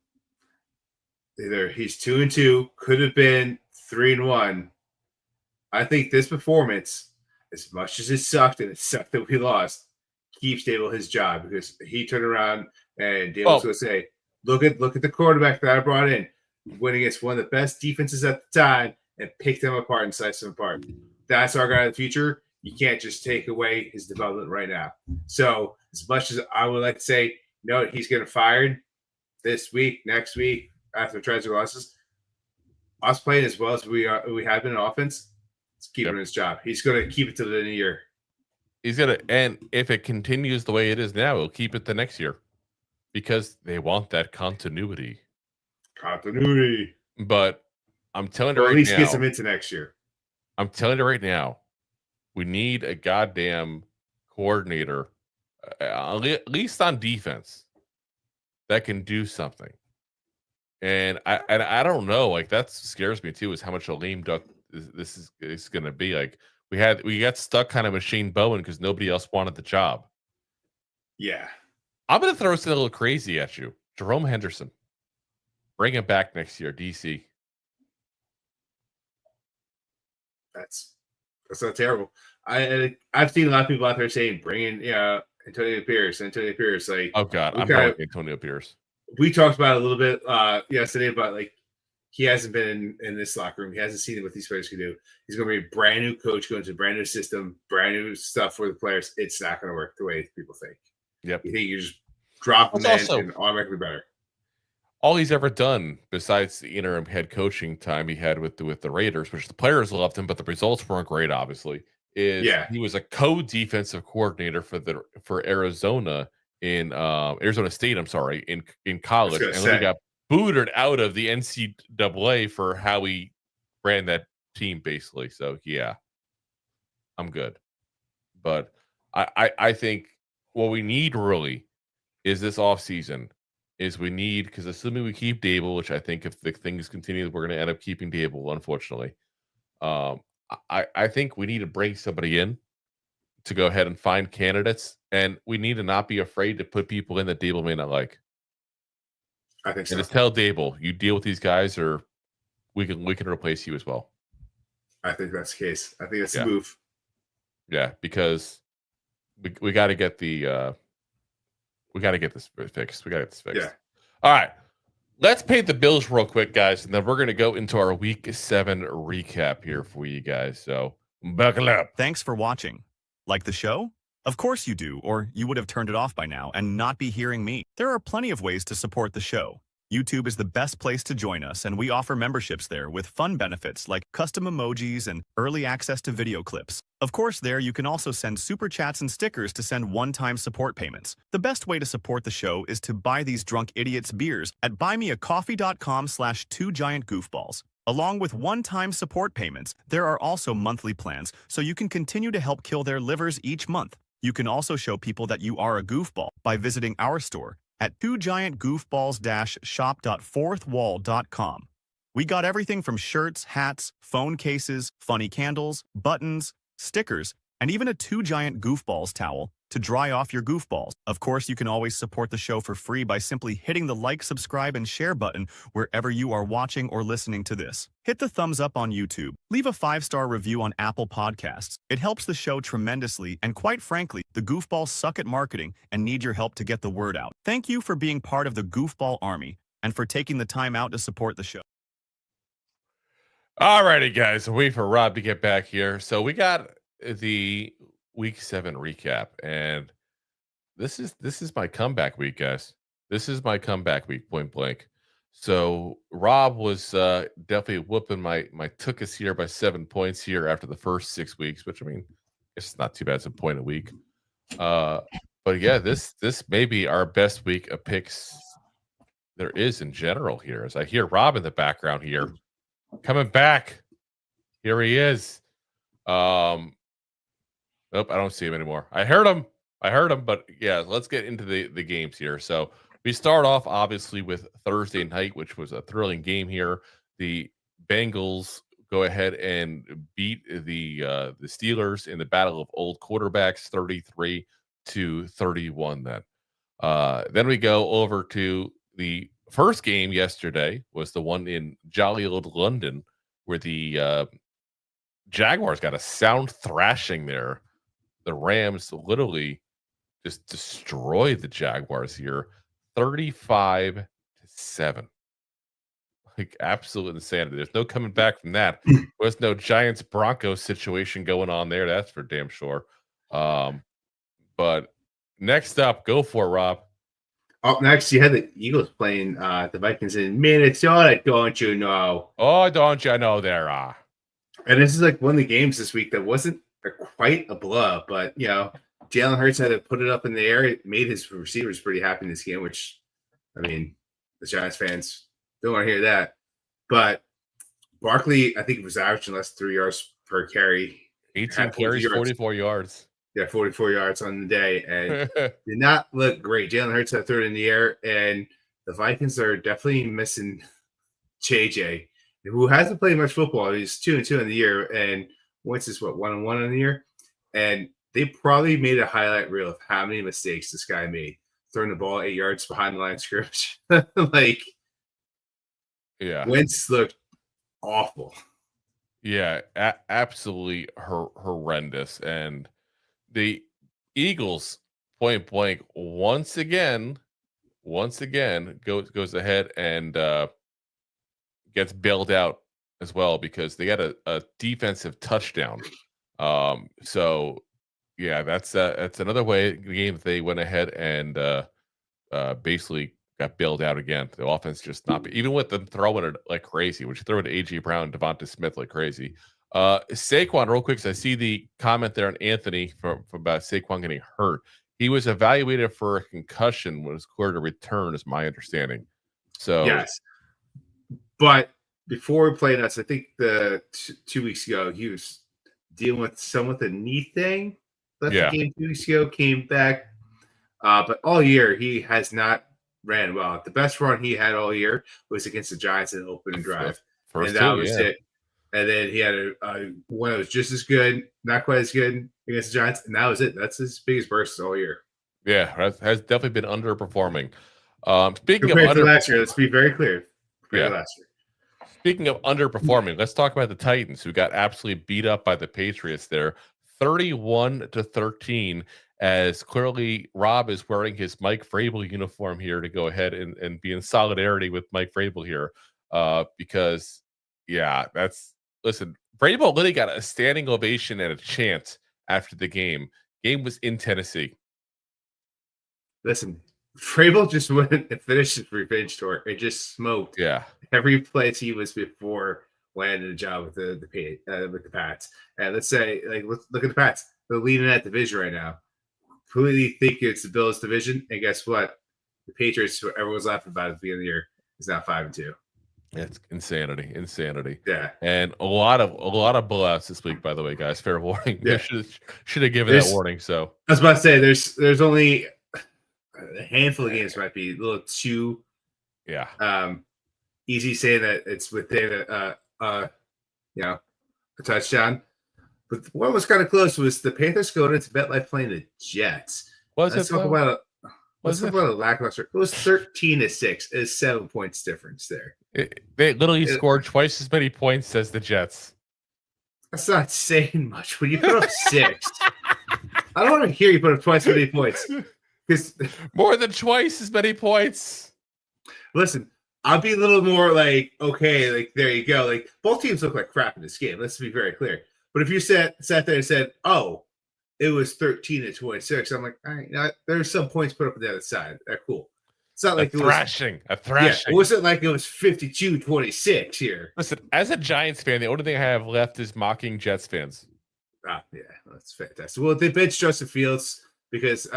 Either he's 2-2, could have been 3-1. I think this performance, as much as it sucked and it sucked that we lost, keeps Dable his job, because he turned around and Dable's going to say, look at the quarterback that I brought in, went against one of the best defenses at the time and picked them apart and sliced them apart. That's our guy in the future. You can't just take away his development right now. So as much as I would like to say, no, he's getting fired this week, next week, after transfer losses, us playing as well as we have been in offense, it's keeping his job. He's going to keep it to the end of the year. He's going to, and if it continues the way it is now, he'll keep it the next year, because they want that continuity. But I'm telling you right now, at least get some into next year. I'm telling you right now, we need a goddamn coordinator, at least on defense, that can do something. And I don't know, like that scares me too, is how much a lame duck this is going to be. Like we got stuck kind of with Shane Bowen because nobody else wanted the job. Yeah, I'm going to throw something a little crazy at you. Jerome Henderson, bring him back next year, DC. That's not terrible. I've seen a lot of people out there saying bring in Antonio Pierce. Like, oh god, I'm going Antonio Pierce. We talked about it a little bit yesterday about like he hasn't been in this locker room. He hasn't seen what these players can do. He's going to be a brand new coach, going to a brand new system, brand new stuff for the players. It's not going to work the way people think. Yep. You think you just drop them in and automatically better. All he's ever done, besides the interim head coaching time he had with the Raiders, which the players loved him, but the results weren't great, obviously, is he was a co-defensive coordinator for Arizona in Arizona State, I'm sorry, in college. And then he got booted out of the NCAA for how he ran that team, basically. So yeah, I'm good. But I think what we need really is this offseason is we need, because assuming we keep Dable, which I think if the things continue, we're going to end up keeping Dable, unfortunately. I think we need to bring somebody in to go ahead and find candidates, and we need to not be afraid to put people in that Dable may not like. I think so. And just tell Dable, you deal with these guys, or we can replace you as well. I think that's the case. I think that's the move. Yeah, because we got to get the we got to get this fixed. Yeah. All right. Let's pay the bills real quick, guys, and then we're going to go into our Week 7 recap here for you guys. So buckle up. Thanks for watching. Like the show? Of course you do, or you would have turned it off by now and not be hearing me. There are plenty of ways to support the show. YouTube is the best place to join us, and we offer memberships there with fun benefits like custom emojis and early access to video clips. Of course, there you can also send super chats and stickers to send one-time support payments. The best way to support the show is to buy these drunk idiots beers at buymeacoffee.com/2giantgoofballs. Along with one-time support payments, there are also monthly plans, so you can continue to help kill their livers each month. You can also show people that you are a goofball by visiting our store at 2giantgoofballs-shop.fourthwall.com. We got everything from shirts, hats, phone cases, funny candles, buttons, stickers, and even a 2 Giant Goofballs towel to dry off your goofballs. Of course, you can always support the show for free by simply hitting the like, subscribe, and share button wherever you are watching or listening to this. Hit the thumbs up on YouTube. Leave a 5-star review on Apple Podcasts. It helps the show tremendously, and quite frankly, the goofballs suck at marketing and need your help to get the word out. Thank you for being part of the Goofball Army and for taking the time out to support the show. All righty, guys. Wait for Rob to get back here. So we got the Week 7 recap, and this is my comeback week, guys. This is my comeback week, point blank. So Rob was definitely whooping my took us here by 7 points here after the first 6 weeks, which I mean, it's not too bad. It's a point a week. But yeah, this may be our best week of picks there is in general here. As I hear Rob in the background here, coming back. Here he is. Nope, I don't see him anymore. I heard him, but yeah, let's get into the games here. So we start off obviously with Thursday night, which was a thrilling game here. The Bengals go ahead and beat the Steelers in the battle of old quarterbacks, 33-31. Then we go over to the first game yesterday, was the one in jolly old London, where the Jaguars got a sound thrashing there. The Rams literally just destroyed the Jaguars here, 35-7. Like absolute insanity. There's no coming back from that. There was no Giants Broncos situation going on there. That's for damn sure. But next up, go for it, Rob. Up next, you had the Eagles playing the Vikings in Minnesota. Don't you know? Oh, don't you know there? And this is like one of the games this week that wasn't quite a blow, but you know, Jalen Hurts had to put it up in the air. It made his receivers pretty happy in this game, which, I mean, the Giants fans don't want to hear that. But Barkley, I think, was averaging less than 3 yards per carry. 18 carries, 44 yards. Yeah, 44 yards on the day, and did not look great. Jalen Hurts had third in the air, and the Vikings are definitely missing JJ, who hasn't played much football. He's 2-2 in the year, and Wentz is 1-1 in the year, and they probably made a highlight reel of how many mistakes this guy made, throwing the ball 8 yards behind the line of scrimmage. Yeah, Wentz looked awful. Yeah, absolutely horrendous. And the Eagles, point blank, once again goes ahead and gets bailed out as well, because they got a defensive touchdown. So yeah, that's another way game they went ahead and basically got bailed out again. The offense just not even with them throwing it like crazy, which throw it to AJ Brown, Devonta Smith like crazy. Saquon, real quick, so I see the comment there on Anthony from about Saquon getting hurt. He was evaluated for a concussion when it was clear to return, is my understanding. So yes, but before we played us, I think the 2 weeks ago he was dealing with a knee thing. Left the game 2 weeks ago, came back, but all year he has not ran well. The best run he had all year was against the Giants in the opening drive, and that was it. And then he had a one that was just as good, not quite as good against the Giants, and that was it. That's his biggest burst all year. Yeah, has definitely been underperforming. Speaking compared of to last year, let's be very clear. Yeah. To last year. Speaking of underperforming, let's talk about the Titans, who got absolutely beat up by the Patriots there, 31-13. As clearly Rob is wearing his Mike Vrabel uniform here to go ahead and be in solidarity with Mike Vrabel here, because listen, Vrabel literally got a standing ovation and a chant after the game. Game was in Tennessee. Listen, Vrabel just went and finished his revenge tour and just smoked every place he was before landing a job with the Pats. And let's say, look at the Pats. They're leading that division right now. Completely think it's the Bills division, and guess what? The Patriots, who everyone's laughing about at the beginning of the year, is now 5-2. It's insanity. Yeah, and a lot of blowouts this week. By the way, guys, fair warning. Yeah. Should have given that warning. So I was about to say, there's only a handful of games might be a little too easy saying that it's within a touchdown. But what was kind of close was the Panthers going into MetLife playing the Jets. Let's talk about a lackluster. It was 13-6. It's 7 points difference there. They literally scored twice as many points as the Jets. That's not saying much. When you put up 6, I don't want to hear you put up twice as many points. Because more than twice as many points. Listen, I'll be a little more like, okay, like there you go. Like both teams look like crap in this game. Let's be very clear. But if you sat there and said, "Oh, it was 13-26," I'm like, all right, there's some points put up on the other side. They're cool. It's not like a thrashing. Yeah, it wasn't like it was 52-26 here. Listen, as a Giants fan, the only thing I have left is mocking Jets fans. Yeah, that's fantastic. Well, they benched Justin Fields because,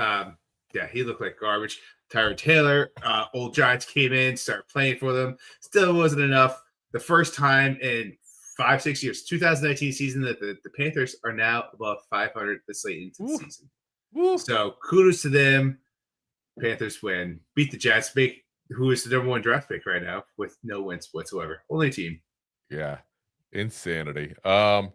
he looked like garbage. Tyrod Taylor, old Giants came in, started playing for them. Still wasn't enough. The first time in 5-6 years, 2019 season, that the Panthers are now above 500 this late into the season. So kudos to them. Panthers win, beat the Jets, who is the number 1 draft pick right now with no wins whatsoever. Only team. Yeah, insanity. Then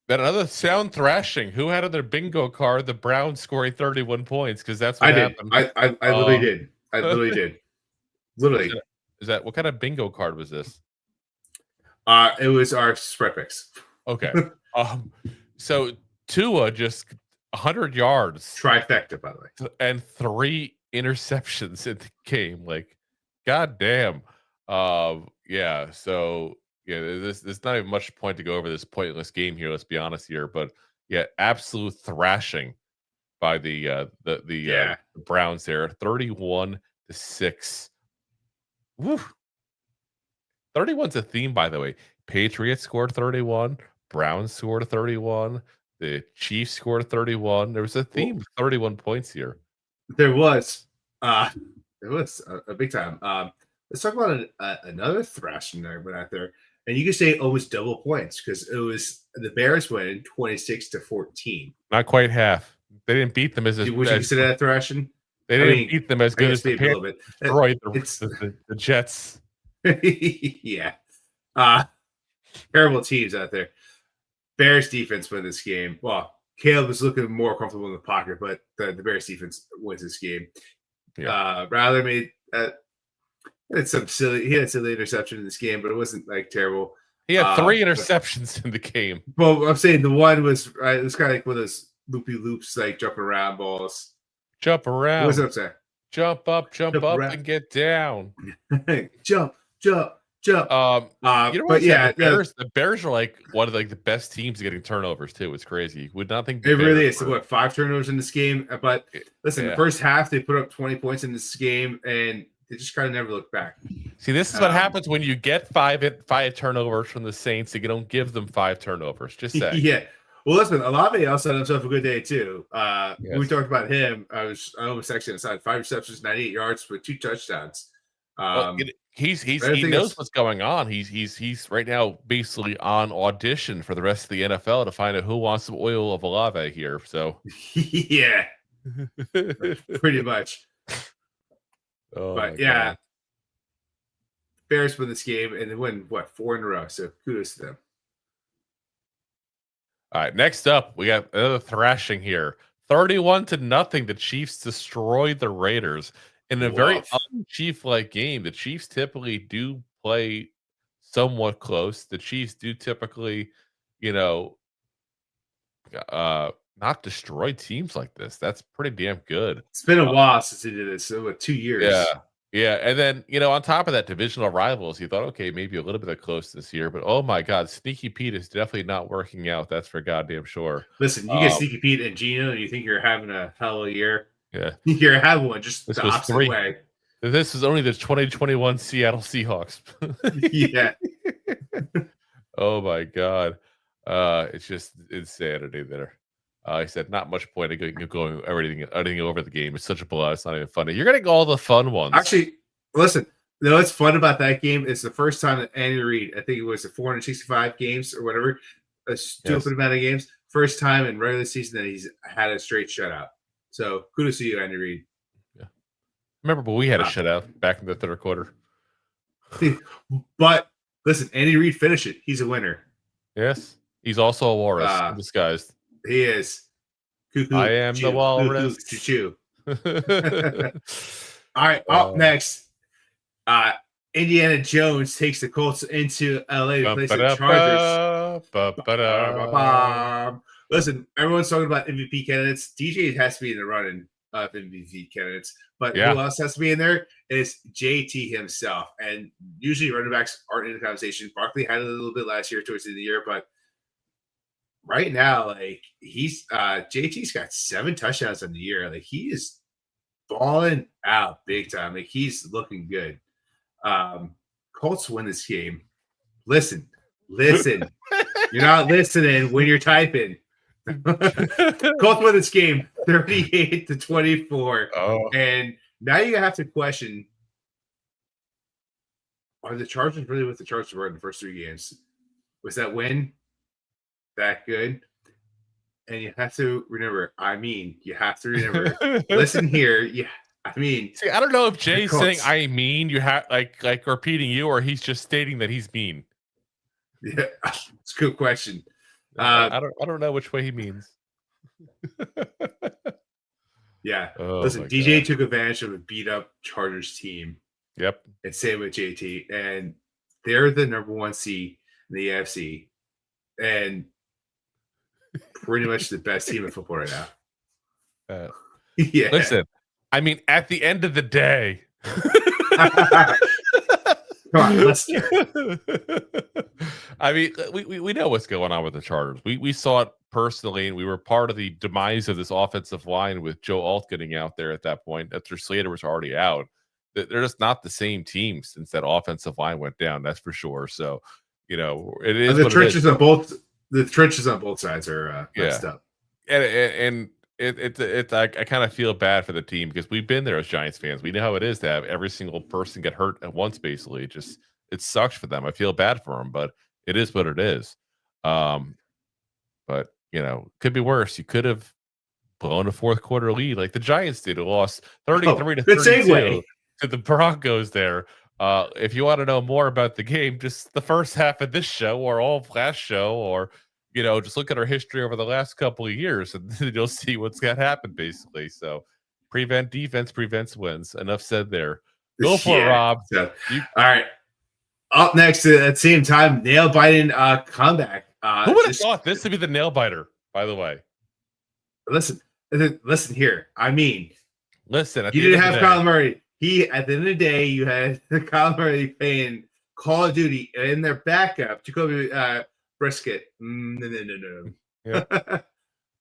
another sound thrashing. Who had on their bingo card the Browns scoring 31 points? Because that's what happened. I literally did. I literally did. Literally. Is that what kind of bingo card was this? It was our spread picks. Okay. So Tua just 100 yards. Trifecta, by the way. And 3 interceptions in the game. Like, goddamn. So there's not even much point to go over this pointless game here. Let's be honest here, but absolute thrashing by the Browns there, 31-6. Woo. 31's a theme, by the way. Patriots scored 31, Browns scored 31, the Chiefs scored 31. There was a theme of 31 points here. There was a big time. Let's talk about another thrashing there went out there. And you could say almost double points because it was the Bears winning 26-14. Not quite half. They didn't beat them as would you consider that thrashing? They didn't beat them as good as the Panthers destroyed the Jets. Yeah. Terrible teams out there. Bears defense win this game. Well, Caleb was looking more comfortable in the pocket, but the Bears defense wins this game. Yeah. Rather made he had some silly interception in this game, but it wasn't like terrible. He had 3 interceptions in the game. Well, I'm saying the one was it was kind of like one of those loopy loops, like jumping around balls. Jump around. What's up, sir? Jump up, and get down. jump. The Bears are like one of the best teams getting turnovers too. It's crazy. Would not think it really is. 5 turnovers in this game? But listen, the first half they put up 20 points in this game, and they just kind of never look back. See, this is what happens when you get 5 turnovers from the Saints. You don't give them 5 turnovers. Just say. Yeah. Well, listen, Olave also had himself a good day too. When we talked about him, I almost actually aside 5 receptions, 98 yards with 2 touchdowns. He knows what's going on. He's right now basically on audition for the rest of the NFL to find out who wants some oil of Olave here. So yeah, pretty much. But yeah, God. Bears win this game and they win 4 in a row. So kudos to them. All right, next up, we got another thrashing here. 31-0. The Chiefs destroyed the Raiders in a very un-Chief-like game. The Chiefs typically do play somewhat close. The Chiefs do typically, not destroy teams like this. That's pretty damn good. It's been a while since they did this. So 2 years. Yeah. And then, on top of that, divisional rivals, you thought, okay, maybe a little bit of closeness here, but oh my God, Sneaky Pete is definitely not working out. That's for goddamn sure. Listen, you get Sneaky Pete and Gino, and you think you're having a hell of a year. Yeah. You're having one just this the was opposite way. This is only the 2021 Seattle Seahawks. Yeah. Oh my God. It's just insanity there. He said, not much point in going everything over the game. It's such a blowout. It's not even funny. You're getting all the fun ones. Actually, listen, what's fun about that game is the first time that Andy Reid, I think it was the 465 games or whatever, a stupid amount of games, first time in regular season that he's had a straight shutout. So kudos to you, Andy Reid. Yeah. Remember, but we had a shutout back in the third quarter. But listen, Andy Reid finished it. He's a winner. Yes. He's also a walrus in disguise. He is. Cuckoo, I am the walrus. Choo-choo. All right, up next, Indiana Jones takes the Colts into LA to play the Chargers. Listen, everyone's talking about MVP candidates. DJ has to be in the running of MVP candidates, but who else has to be in there is JT himself. And usually running backs aren't in the conversation. Barkley had a little bit last year towards the end of the year, but right now, like he's JT's got 7 touchdowns on the year. Like he is balling out big time. Like he's looking good. Colts win this game. Listen. You're not listening when you're typing. Colts win this game 38-24. Oh. And now you have to question, are the Chargers really what the Chargers were in the first 3 games? Was that win that good? And you have to remember, listen here. Yeah. See, I don't know if Jay's saying I mean you have like repeating you, or he's just stating that he's mean. Yeah, it's a good question. I don't know which way he means. Yeah. Listen, DJ took advantage of a beat up Chargers team. Yep. And same with JT. And they're the number 1 seed in the AFC. And pretty much the best team in football right now. Yeah. Listen, I mean, at the end of the day. Come on, let's hear it. I mean, we know what's going on with the Chargers. We saw it personally, and we were part of the demise of this offensive line with Joe Alt getting out there at that point after Slater was already out. They're just not the same team since that offensive line went down. That's for sure. So, it is the trenches on both. The trenches on both sides are messed up. And I kind of feel bad for the team because we've been there as Giants fans. We know how it is to have every single person get hurt at once. Basically, it sucks for them. I feel bad for them, but it is what it is. But could be worse. You could have blown a fourth quarter lead like the Giants did. Who lost 33-32 to the Broncos there. If you want to know more about the game, just the first half of this show or all of last show, or just look at our history over the last couple of years, and you'll see what's got happened basically. So, prevent defense prevents wins. Enough said there. Go for it, Rob. So, all right. Up next at the same time, nail biting comeback. Who would have thought this to be the nail biter? By the way, listen here. I mean, listen. You didn't have Kyler Murray. At the end of the day, you had Kyler Murray playing Call of Duty in their backup, Jacoby Brisket. No. Yeah.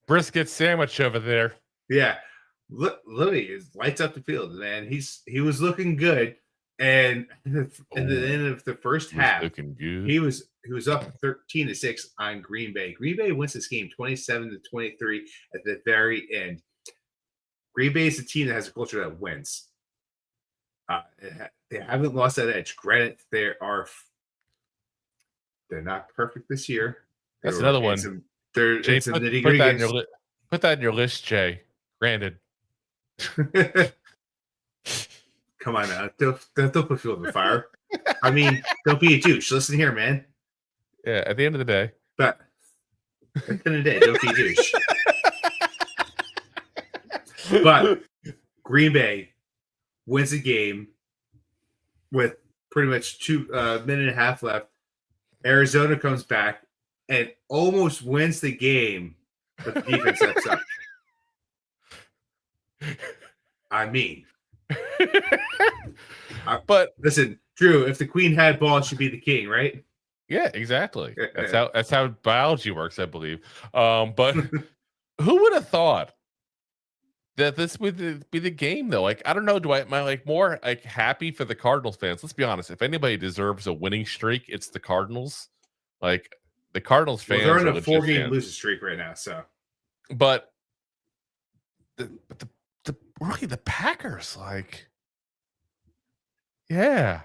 Brisket sandwich over there. Yeah. Literally, it lights up the field, man. He was looking good. And at the end of the first half, looking good. He was up 13-6 on Green Bay. Green Bay wins this game 27-23 at the very end. Green Bay is a team that has a culture that wins. They haven't lost that edge. Granted, they're not perfect this year. That's another one. Jay, put that in your list, Jay. Granted. Come on now. Don't put fuel on the fire. I mean, don't be a douche. Listen here, man. Yeah, at the end of the day. But At the end of the day, don't be a douche. But Green Bay wins the game with pretty much 2 minute and a half left. Arizona comes back and almost wins the game, but the defense steps up. I mean, but listen, Drew, if the queen had balls, she'd be the king, right? Yeah, exactly. That's how biology works, I believe. But who would have thought that this would be the game, though? Like, I don't know. Am I like more like happy for the Cardinals fans? Let's be honest. If anybody deserves a winning streak, it's the Cardinals. Like the Cardinals fans, they're on a 4-game losing streak right now. So, but really the Packers, like, yeah.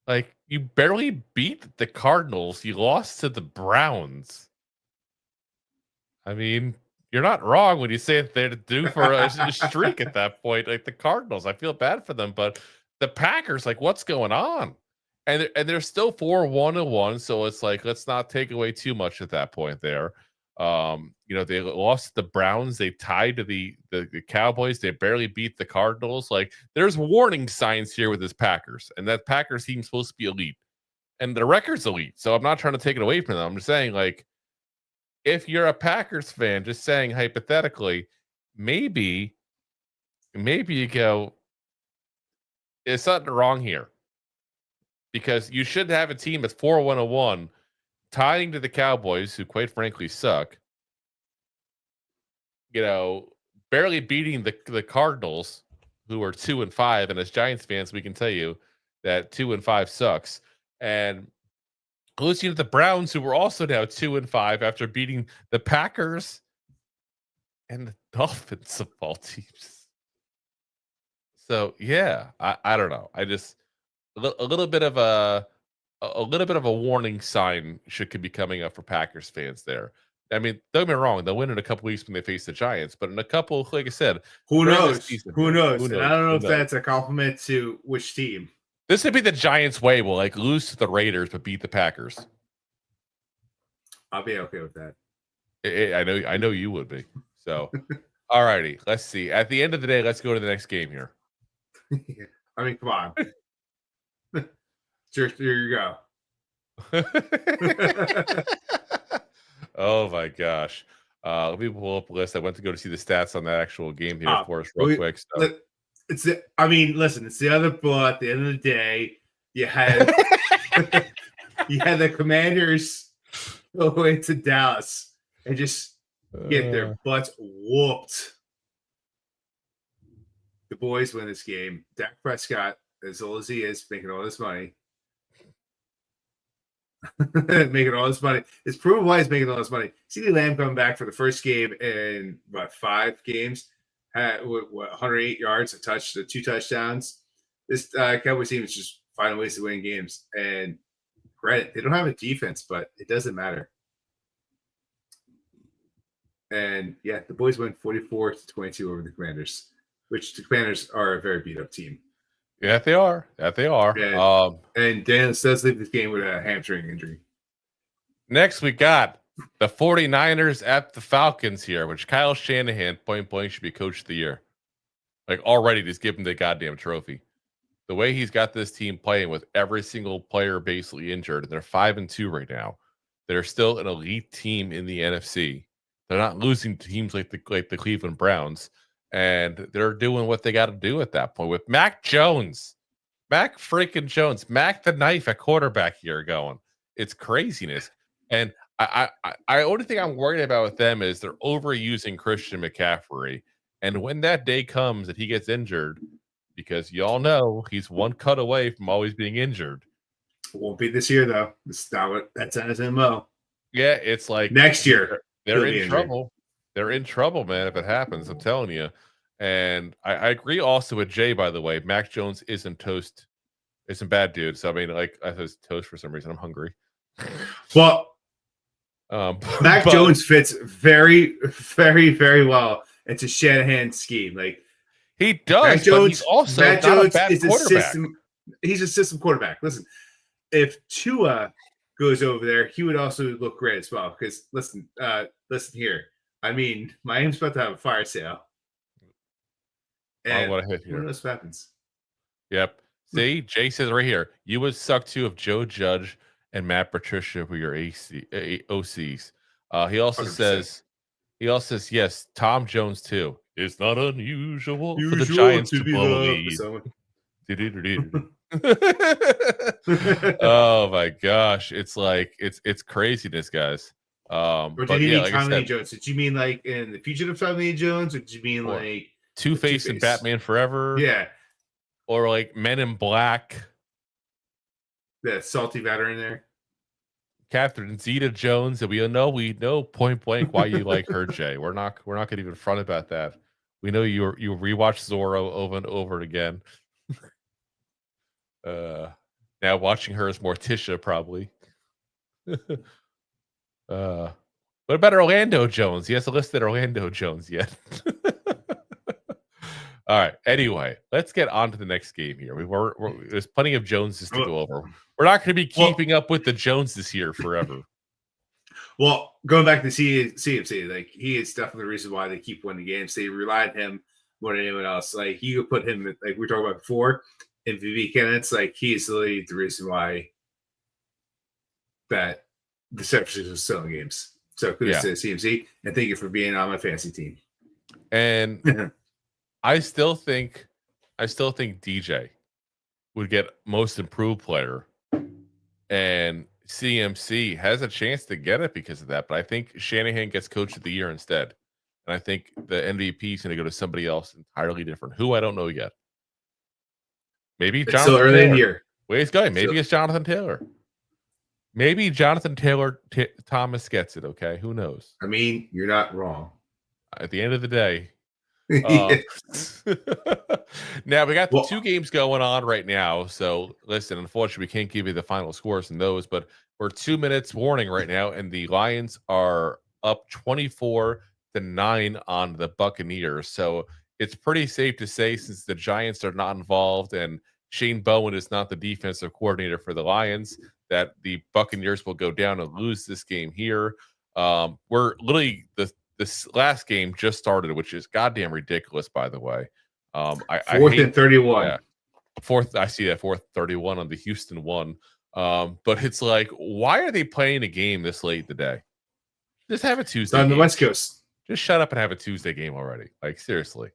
Like, you barely beat the Cardinals. You lost to the Browns. I mean, you're not wrong when you say that they're due for a streak at that point. Like, the Cardinals, I feel bad for them. But the Packers, like, what's going on? And they're still 4-1-1. So it's like, let's not take away too much at that point there. They lost to the Browns. They tied to the Cowboys. They barely beat the Cardinals. Like, there's warning signs here with this Packers, and that Packers team's supposed to be elite, and the record's elite. So I'm not trying to take it away from them. I'm just saying, like, if you're a Packers fan, just saying hypothetically, maybe you go, there's something wrong here, because you should have a team that's 4-1-1. Tying to the Cowboys, who quite frankly suck, barely beating the Cardinals, who are 2-5, and as Giants fans, we can tell you that 2-5 sucks. And losing to the Browns, who were also now 2-5 after beating the Packers and the Dolphins of all teams. So yeah, I don't know. I just a little bit of a warning sign could be coming up for Packers fans there. I mean, don't get me wrong, they'll win in a couple weeks when they face the Giants, but in a couple, like I said, who knows? Who knows? And I don't know if that's a compliment to which team. This would be the Giants' way. We'll like lose to the Raiders but beat the Packers. I'll be okay with that. I know you would be. So, all righty, let's see. At the end of the day, let's go to the next game here. I mean, come on. Here you go. Oh my gosh. Let me pull up a list. I went to go to see the stats on that actual game here for us real quick. So. It's the other blow at the end of the day. You had the Commanders go into Dallas and just get their butts whooped. The boys win this game. Dak Prescott, as old as he is, making all this money. Making all this money. It's proven why he's making all this money. CeeDee Lamb coming back for the first game in 5 games, had 108 yards, 2 touchdowns. This Cowboys team is just finding ways to win games. And granted, they don't have a defense, but it doesn't matter. And yeah, the boys win 44-22 over the Commanders, which the Commanders are a very beat up team. Yeah, they are. And Dan does leave this game with a hamstring injury. Next, we got the 49ers at the Falcons here, which Kyle Shanahan, point blank, should be coach of the year. Like, already just give him the goddamn trophy. The way he's got this team playing with every single player basically injured, and they're 5-2 right now. They're still an elite team in the NFC. They're not losing to teams like the Cleveland Browns. And they're doing what they got to do at that point with Mac Jones. Mac freaking Jones. Mac the knife at quarterback here going. It's craziness. And I only thing I'm worried about with them is they're overusing Christian McCaffrey. And when that day comes that he gets injured, because y'all know he's one cut away from always being injured. It won't be this year, though. That's not his MO. Yeah, it's like next year. They're in trouble. They're in trouble, man, if it happens. I'm telling you. And I agree also with Jay, by the way. Mac Jones isn't toast. Isn't bad, dude. So, I mean, like, I was toast for some reason. I'm hungry. Well, Mac Jones fits very, very, very well into Shanahan's scheme. Like, he does, Mac Jones, but he's also not a bad quarterback. He's a system quarterback. Listen, if Tua goes over there, he would also look great as well. Because listen here. I mean, Miami's about to have a fire sale. And what a hit here. Who knows what happens? Yep. See, Jay says right here, you would suck too if Joe Judge and Matt Patricia were your OCs. He also 100%. says, yes, Tom Jones too. It's not unusual for the Giants to blow a lead. Oh my gosh. It's like it's craziness, guys. Or did he mean Tommy Lee Jones? Did you mean like in the Fugitive Tommy Lee Jones, or did you mean like Two-Face and Batman Forever? Yeah. Or like Men in Black. That salty veteran there. Catherine Zeta-Jones, and we know point blank why you like her, Jay. We're not gonna even front about that. We know you rewatch Zorro over and over again. Now watching her as Morticia, probably. What about Orlando Jones? He hasn't listed Orlando Jones yet. All right. Anyway, let's get on to the next game here. There's plenty of Joneses to go over. We're not going to be keeping up with the Joneses here forever. Well, going back to CMC, like he is definitely the reason why they keep winning games. They rely on him more than anyone else. Like you could put him, like we were talking about before, in MVP candidates. Like he is literally the reason why that the San Francisco is still in games. So kudos to CMC, and thank you for being on my fantasy team. And I still think DJ would get most improved player, and CMC has a chance to get it because of that. But I think Shanahan gets coach of the year instead, and I think the MVP is going to go to somebody else entirely different. Who I don't know yet. Maybe Jonathan still early Taylor. in the year. Wait, it's going. Maybe it's Jonathan Taylor. Maybe Jonathan Taylor Thomas gets it. Okay, who knows? I mean, you're not wrong. At the end of the day. Now we got the two games going on right now. So listen, unfortunately, we can't give you the final scores in those, but we're 2 minutes warning right now, and the Lions are up 24-9 on the Buccaneers. So it's pretty safe to say, since the Giants are not involved and Shane Bowen is not the defensive coordinator for the Lions, that the Buccaneers will go down and lose this game here. We're literally this last game just started, which is goddamn ridiculous, by the way. Fourth and 31. Yeah, I see that 4th 31 on the Houston one. But it's like, why are they playing a game this late today? Just have a Tuesday. It's on the West Coast. Just shut up and have a Tuesday game already. Like, seriously.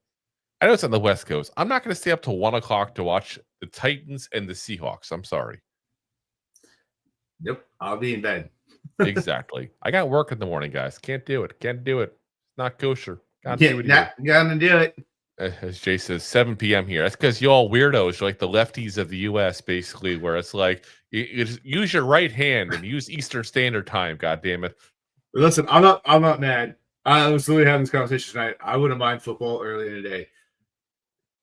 I know it's on the West Coast. I'm not going to stay up till 1 o'clock to watch the Titans and the Seahawks. I'm sorry. Nope. I'll be in bed. Exactly. I got work in the morning, guys. Can't do it. It's not kosher. Gotta do it. As Jay says, 7 p.m. here. That's because you all weirdos are like the lefties of the U.S., basically, where it's like, you just use your right hand and use Eastern Standard Time. God damn it! Listen, I'm not mad. I was literally having this conversation tonight. I wouldn't mind football early in the day.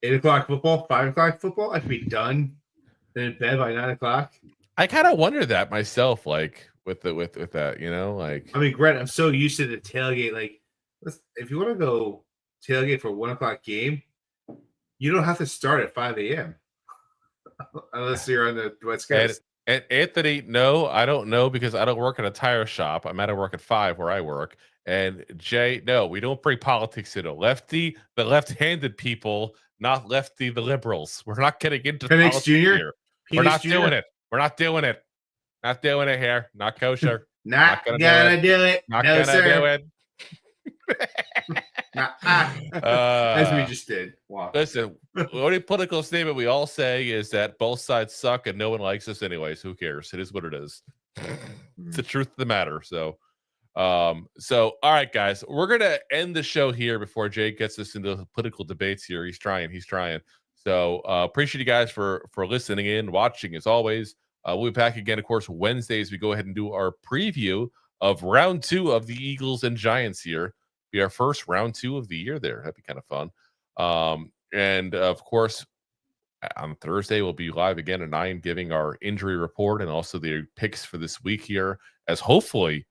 8 o'clock football, 5 o'clock football. I could be done in bed by 9 o'clock. I kind of wonder that myself, like with that, you know, like. I mean, Grant, I'm so used to the tailgate. Like, if you want to go tailgate for a 1 o'clock game, you don't have to start at 5 a.m. unless you're on the West Coast. And Anthony, no, I don't know, because I don't work at a tire shop. I'm at work at 5 where I work. And Jay, no, we don't bring politics into lefty, the left-handed people, not lefty, the liberals. We're not getting into politics here. We're not doing it. We're not doing it. Not doing it here. Not kosher. Not gonna do it. Not no, gonna sir. do it. As we just did. Wow. Listen, the only political statement we all say is that both sides suck and no one likes us anyways. Who cares? It is what it is. It's the truth of the matter. So all right, guys, we're gonna end the show here before Jay gets us into the political debates here. He's trying. So appreciate you guys for listening in, watching as always. We'll be back again, of course, Wednesdays. We go ahead and do our preview of round 2 of the Eagles and Giants here. Be our first round 2 of the year there. That'd be kind of fun. And of course, on Thursday, we'll be live again at 9, giving our injury report and also the picks for this week here, as hopefully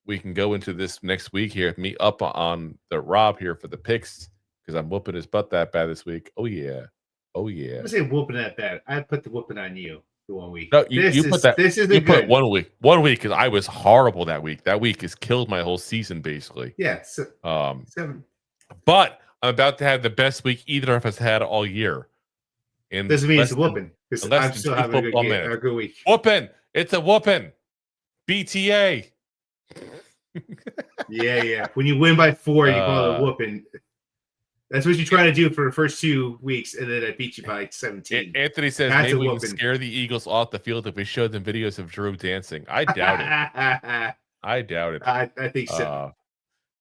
we can go into this next week here, me up on the Rob here for the picks, because I'm whooping his butt that bad this week. Oh yeah. I say whooping that bad. I put the whooping on you. The 1 week. No, you put that. This isn't you good. put 1 week. 1 week because I was horrible that week. That week has killed my whole season basically. Yeah. 7. But I'm about to have the best week either of us had all year. And doesn't mean it's a whooping because I'm still having a good week. Whooping. It's a whooping. BTA. Yeah. When you win by 4, you call it a whooping. That's what you try to do for the first 2 weeks, and then I beat you by 17. Anthony says maybe we can scare the Eagles off the field if we showed them videos of Drew dancing. I doubt it. I doubt it. I think so.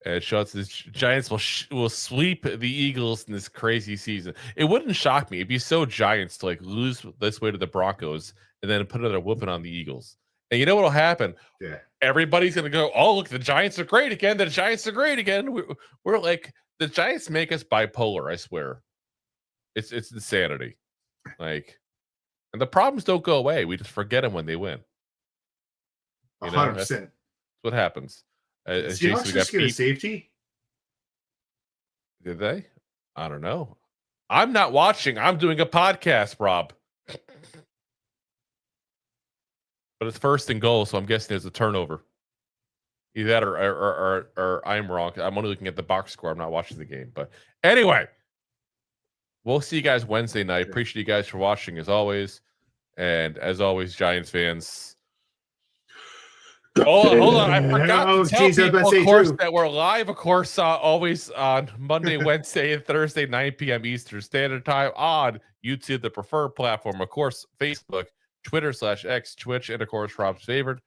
And shots the Giants will sweep the Eagles in this crazy season. It wouldn't shock me. It'd be so Giants to like lose this way to the Broncos and then put another whooping on the Eagles. And you know what'll happen? Yeah. Everybody's gonna go, oh look, the Giants are great again. The Giants are great again. We're like, the Giants make us bipolar, I swear. It's insanity. Like, and the problems don't go away. We just forget them when they win. 100%. That's what happens. Seahawks just get a safety? Did they? I don't know. I'm not watching. I'm doing a podcast, Rob. But it's 1st and goal, so I'm guessing there's a turnover. Either that or I'm wrong. I'm only looking at the box score. I'm not watching the game. But anyway, we'll see you guys Wednesday night. Appreciate you guys for watching as always. And as always, Giants fans. Hold on. I forgot to tell people, of course, that we're live, of course, always on Monday, Wednesday, and Thursday, 9 p.m. Eastern Standard Time on YouTube, the preferred platform. Of course, Facebook, Twitter/X, Twitch, and of course, Rob's favorite.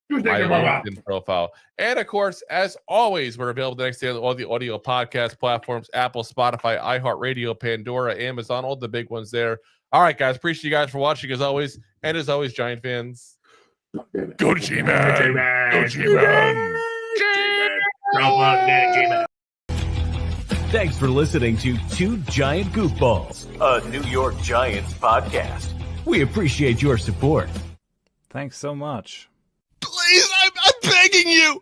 My LinkedIn profile. And of course, as always, we're available the next day on all the audio podcast platforms: Apple, Spotify, iHeartRadio, Pandora, Amazon, all the big ones there. All right, guys. Appreciate you guys for watching as always. And as always, Giant fans, go G-Man! Go G-Man! G-Man! Thanks for listening to Two Giant Goofballs, a New York Giants podcast. We appreciate your support. Thanks so much. Please, I'm begging you.